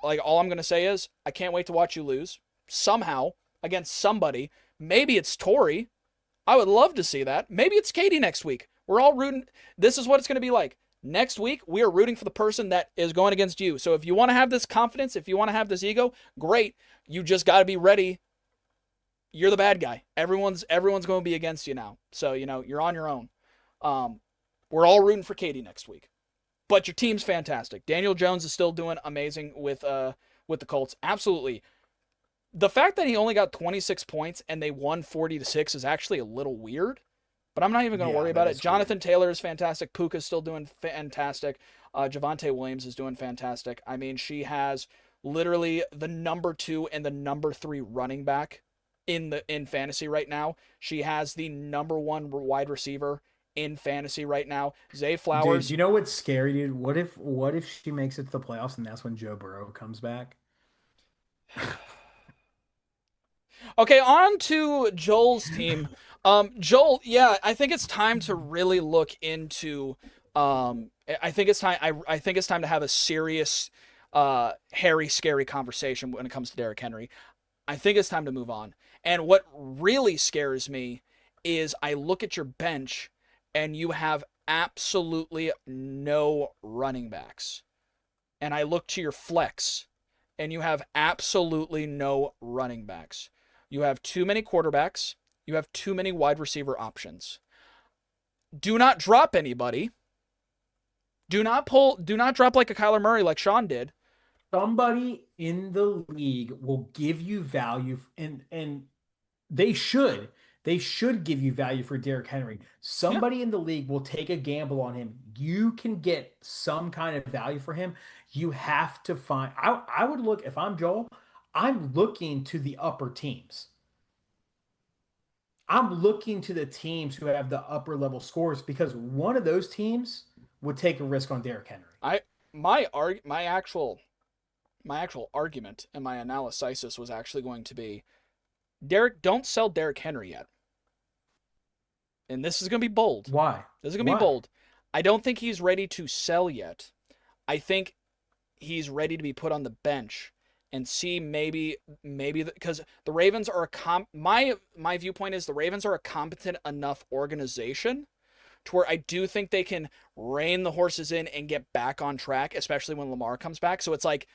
all I'm going to say is I can't wait to watch you lose somehow against somebody. Maybe it's Tori. I would love to see that. Maybe it's Katie next week. We're all rooting. This is what it's going to be like. Next week, we are rooting for the person that is going against you. So if you want to have this confidence, if you want to have this ego, great. You just got to be ready. You're the bad guy. Everyone's going to be against you now. So, you're on your own. We're all rooting for Katie next week. But your team's fantastic. Daniel Jones is still doing amazing with the Colts. Absolutely. The fact that he only got 26 points and they won 40-6 is actually a little weird. But I'm not even going to worry about it. Jonathan Taylor is fantastic. Puka's still doing fantastic. Javonte Williams is doing fantastic. I mean, she has literally the number 2 and the number 3 running back in fantasy right now. She has the number 1 wide receiver in fantasy right now. Zay Flowers. Dude, you know what's scary, dude? What if she makes it to the playoffs and that's when Joe Burrow comes back? Okay, on to Joel's team. Joel, yeah, I think it's time to really look into. I think it's time. I think it's time to have a serious, hairy, scary conversation when it comes to Derrick Henry. I think it's time to move on. And what really scares me is I look at your bench and you have absolutely no running backs. And I look to your flex and you have absolutely no running backs. You have too many quarterbacks. You have too many wide receiver options. Do not drop anybody. Do not drop like a Kyler Murray like Shawn did. Somebody in the league will give you value, and they should give you value for Derrick Henry. Somebody in the league will take a gamble on him. You can get some kind of value for him. You have to find. I would look, if I'm Joel, I'm looking to the upper teams. I'm looking to the teams who have the upper level scores, because one of those teams would take a risk on Derrick Henry. My actual argument and my analysis was actually going to be, don't sell Derrick Henry yet. And this is going to be bold. Why? This is going to be bold. I don't think he's ready to sell yet. I think he's ready to be put on the bench and see maybe because the Ravens are my viewpoint is the Ravens are a competent enough organization to where I do think they can rein the horses in and get back on track, especially when Lamar comes back. So it's like,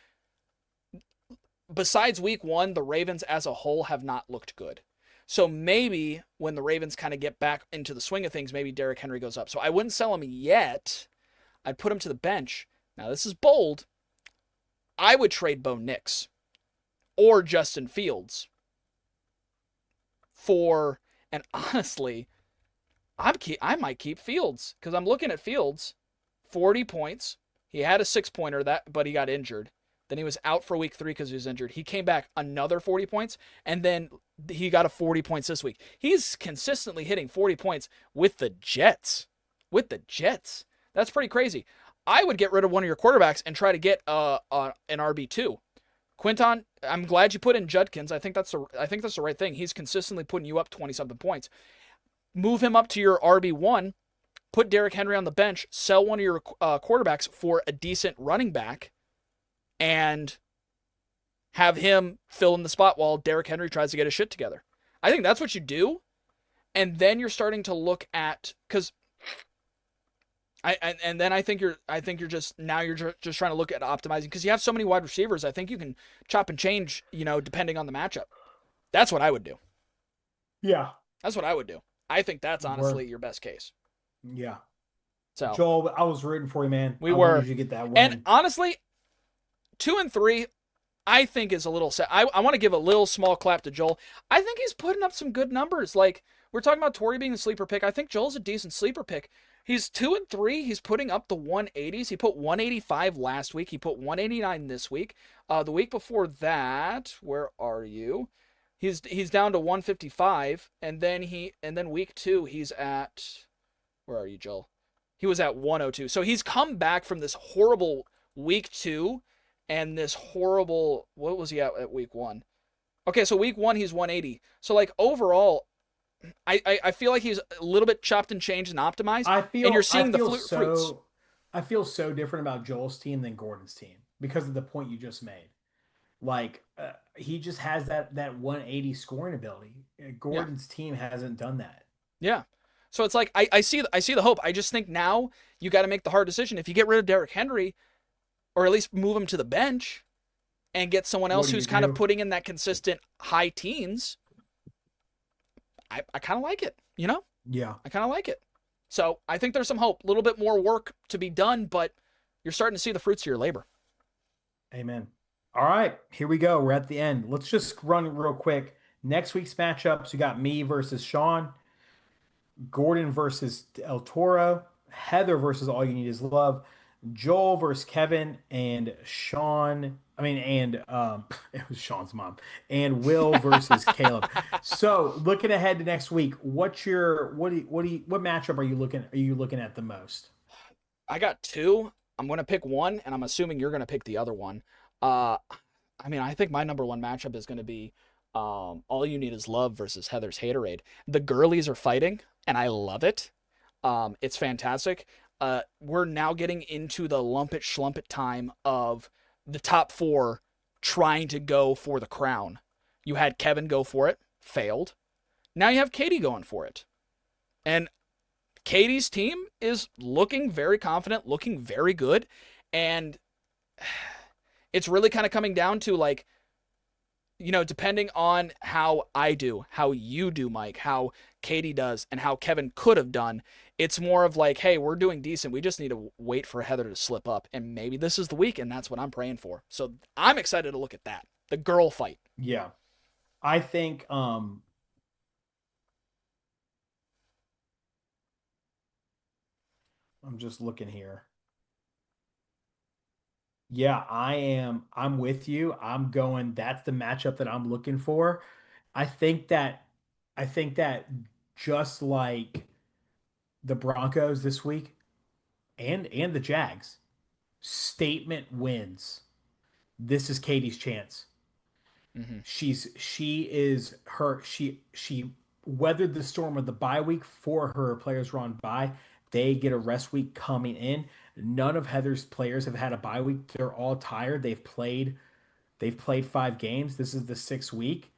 besides week 1, the Ravens as a whole have not looked good. So maybe when the Ravens kind of get back into the swing of things, maybe Derrick Henry goes up. So I wouldn't sell him yet. I'd put him to the bench. Now, this is bold. I would trade Bo Nix or Justin Fields for, and honestly, I might keep Fields, because I'm looking at Fields, 40 points. He had a 6-pointer, but he got injured. Then he was out for week 3 because he was injured. He came back another 40 points, and then he got a 40 points this week. He's consistently hitting 40 points with the Jets. That's pretty crazy. I would get rid of one of your quarterbacks and try to get an RB2. Quinton, I'm glad you put in Judkins. I think that's the right thing. He's consistently putting you up 20-something points. Move him up to your RB1. Put Derrick Henry on the bench. Sell one of your quarterbacks for a decent running back, and have him fill in the spot while Derrick Henry tries to get his shit together. I think that's what you do. And then you're starting to look at, because I think you're just trying to look at optimizing, because you have so many wide receivers. I think you can chop and change, depending on the matchup. That's what I would do. Yeah. That's what I would do. I think that's honestly your best case. Yeah. So Joel, I was rooting for you, man. I wanted you to get that win. And honestly, 2 and 3, I think is a little sad. I want to give a little small clap to Joel. I think he's putting up some good numbers. Like, we're talking about Tori being a sleeper pick. I think Joel's a decent sleeper pick. He's 2 and 3. He's putting up the 180s. He put 185 last week. He put 189 this week. The week before that, where are you? He's down to 155, and then week 2 he's at, where are you, Joel? He was at 102. So he's come back from this horrible week 2 and this horrible, what was he at week 1? Okay, so week 1 he's 180. So like overall, I feel like he's a little bit chopped and changed and optimized. And you're seeing the fruits. I feel so different about Joel's team than Gordon's team because of the point you just made. Like, he just has that 180 scoring ability. Gordon's team hasn't done that. Yeah. So it's like, I see the hope. I just think now you got to make the hard decision. If you get rid of Derrick Henry, or at least move him to the bench and get someone else who's kind of putting in that consistent high teens, I kind of like it, Yeah. I kind of like it. So I think there's some hope. A little bit more work to be done, but you're starting to see the fruits of your labor. Amen. All right, here we go. We're at the end. Let's just run real quick. Next week's matchups, you got me versus Shawn, Gordon versus El Toro, Heather versus All You Need Is Love, Joel versus Kevin, and Shawn. I mean, and it was Shawn's mom, and Will versus Caleb. So, looking ahead to next week, what matchup are you looking at the most? I got two. I'm going to pick one, and I'm assuming you're going to pick the other one. Uh, I think my number one matchup is going to be All You Need Is Love versus Heather's Haterade. The girlies are fighting, and I love it. It's fantastic. We're now getting into the lump it schlump it time of the top four trying to go for the crown. You had Kevin go for it, failed. Now you have Katie going for it. And Katie's team is looking very confident, looking very good. And it's really kind of coming down to like, depending on how I do, how you do, Mike, how Katie does, and how Kevin could have done, it's more of like, hey, we're doing decent. We just need to wait for Heather to slip up. And maybe this is the week, and that's what I'm praying for. So I'm excited to look at that. The girl fight. Yeah. I think I'm just looking here. Yeah, I'm with you. I'm going, that's the matchup that I'm looking for. I think that I think that just like the Broncos this week and the Jags, statement wins. This is Katie's chance. Mm-hmm. She weathered the storm of the bye week. For her players were on bye. They get a rest week coming in. None of Heather's players have had a bye week. They're all tired. They've played 5 games. This is the 6th week.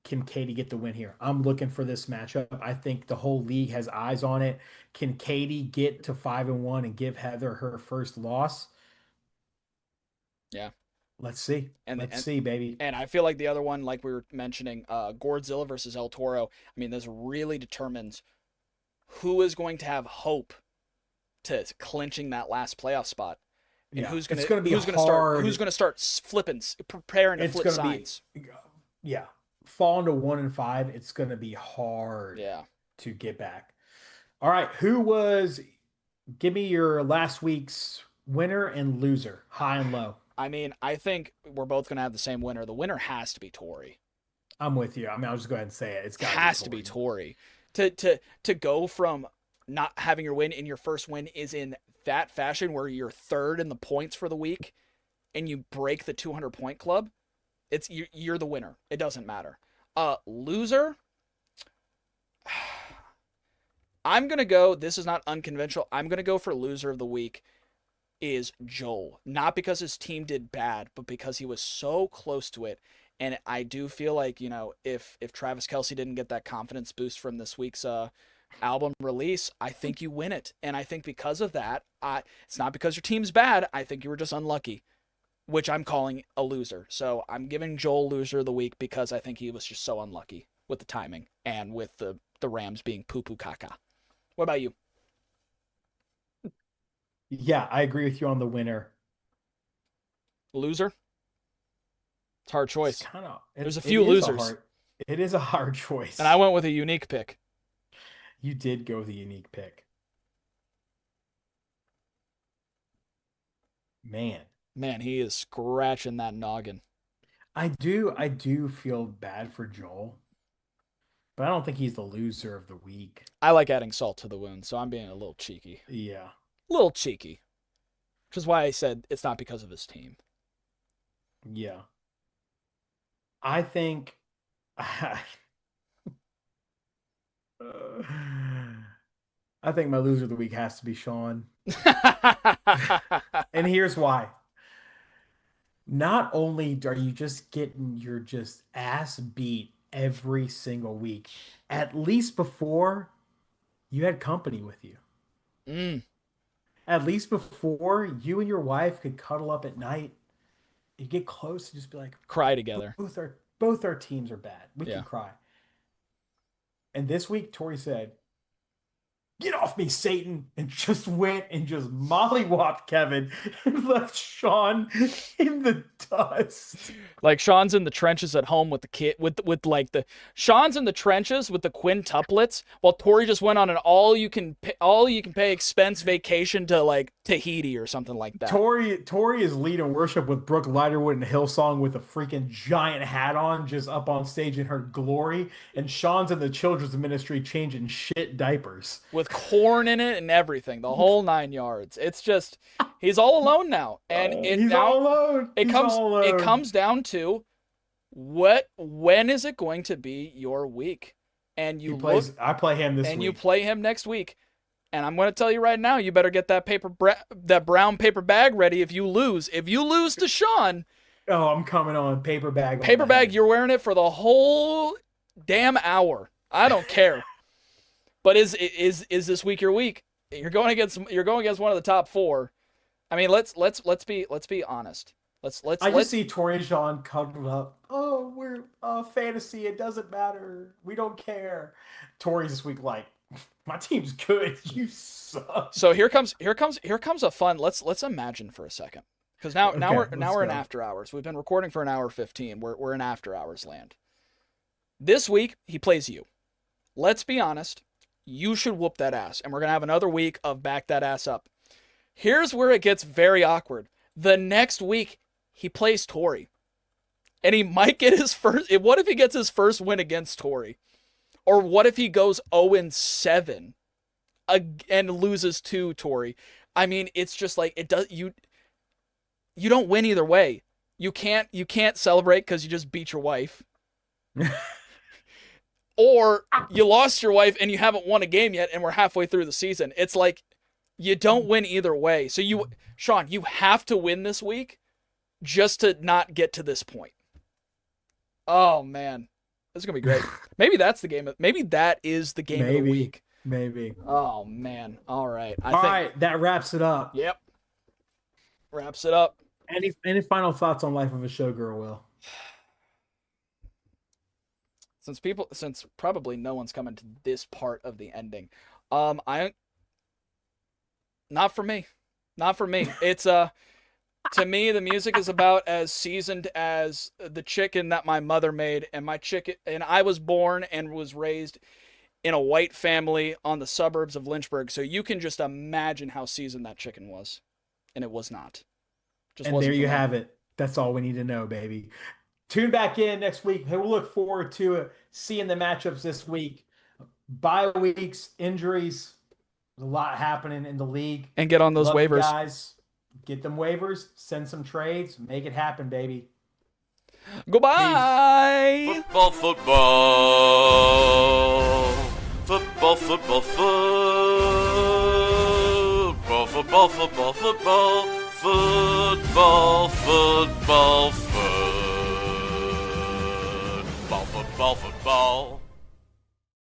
Can Katie get the win here? I'm looking for this matchup. I think the whole league has eyes on it. Can Katie get to 5-1 and give Heather her first loss? Yeah. Let's see. And, Let's and see, baby. and I feel like the other one, like we were mentioning, Godzilla versus El Toro. I mean, this really determines who is going to have hope to clinching that last playoff spot, and Yeah, who's it's gonna going to be who's gonna hard. start flipping, preparing to It's flip going to signs. be, yeah, falling to 1-5. It's going to be hard Yeah. to get back. All right, give me your last week's winner and loser, high and low. I mean, I think we're both gonna have the same winner. The winner has to be Tori. I'm with you. I mean, I'll just go ahead and say it. It's got Has to be Tori. To go from not having your win and your first win is in that fashion where you're third in the points for the week and you break the 200 point club. You're the winner. It doesn't matter. Loser. I'm gonna go. This is not unconventional. I'm gonna go for loser of the week is Joel. Not because his team did bad, but because he was so close to it. And I do feel like, if Travis Kelce didn't get that confidence boost from this week's album release, I think you win it. And I think because of that, it's not because your team's bad. I think you were just unlucky, which I'm calling a loser. So I'm giving Joel loser of the week because I think he was just so unlucky with the timing and with the Rams being poo-poo caca. What about you? Yeah, I agree with you on the winner. Loser? It's a hard choice. There's a few it is losers. It is a hard choice. And I went with a unique pick. You did go with a unique pick. Man, he is scratching that noggin. I do feel bad for Joel, but I don't think he's the loser of the week. I like adding salt to the wound, so I'm being a little cheeky. Yeah. A little cheeky. Which is why I said it's not because of his team. Yeah. I think I think my loser of the week has to be Shawn. And here's why. Not only are you just getting your just ass beat every single week, at least before you had company with you. At least before you and your wife could cuddle up at night, you get close and just be like, cry together. Both our teams are bad. We Yeah. can cry. And this week, Tori said, "Get off me, Satan," and just went and just mollywopped Kevin and left Shawn in the dust. Like Shawn's in the trenches at home with the kid, with like the Shawn's in the trenches with the quintuplets, while Tori just went on an all you can pay expense vacation to like Tahiti or something like that. Tori is leading worship with Brooke Liderwood and Hillsong with a freaking giant hat on, just up on stage in her glory. And Shawn's in the children's ministry changing shit diapers with corn in it and everything, the whole 9 yards. It's just he's all alone now, and all alone. It comes down to when is it going to be your week? And I play him this week. And you play him next week. And I'm going to tell you right now, you better get that brown paper bag ready if you lose. If you lose to Shawn, oh, I'm coming on paper bag. Paper bag, you're wearing it for the whole damn hour. I don't care. But is this week your week? You're going against one of the top 4. I mean, let's be honest. I just see Tori and Shawn cuddled up. Oh, we're fantasy. It doesn't matter. We don't care. Tori's this week like, my team's good. You suck. So here comes a fun. Let's imagine for a second, because now we're in after hours. We've been recording for an hour 15. We're in after hours land. This week he plays you. Let's be honest. You should whoop that ass, and we're gonna have another week of back that ass up. Here's where it gets very awkward. The next week he plays Tori, and he might get his first. What if he gets his first win against Tori? Or what if he goes 0-7 and loses to Tori? I mean, it's just like it does. You don't win either way. You can't celebrate because you just beat your wife, or you lost your wife and you haven't won a game yet, and we're halfway through the season. It's like you don't win either way. So Shawn, you have to win this week just to not get to this point. Oh man. This is going to be great. Maybe that's the game. Maybe that is the game of the week. Maybe. Oh, man. All right. All right. That wraps it up. Yep. Wraps it up. Any final thoughts on Life of a Showgirl, Will? Since probably no one's coming to this part of the ending. Not for me. It's to me, the music is about as seasoned as the chicken that my mother made, and I was born and was raised in a white family on the suburbs of Lynchburg. So you can just imagine how seasoned that chicken was, and it was not. And there you have it. That's all we need to know, baby. Tune back in next week. Hey, we'll look forward to seeing the matchups this week. Bye weeks, injuries, there's a lot happening in the league. And get on those waivers, guys. Get them waivers, send some trades, make it happen, baby. Goodbye. Peace. Football, football, football, football, football, football, football, football, football, football, football, football.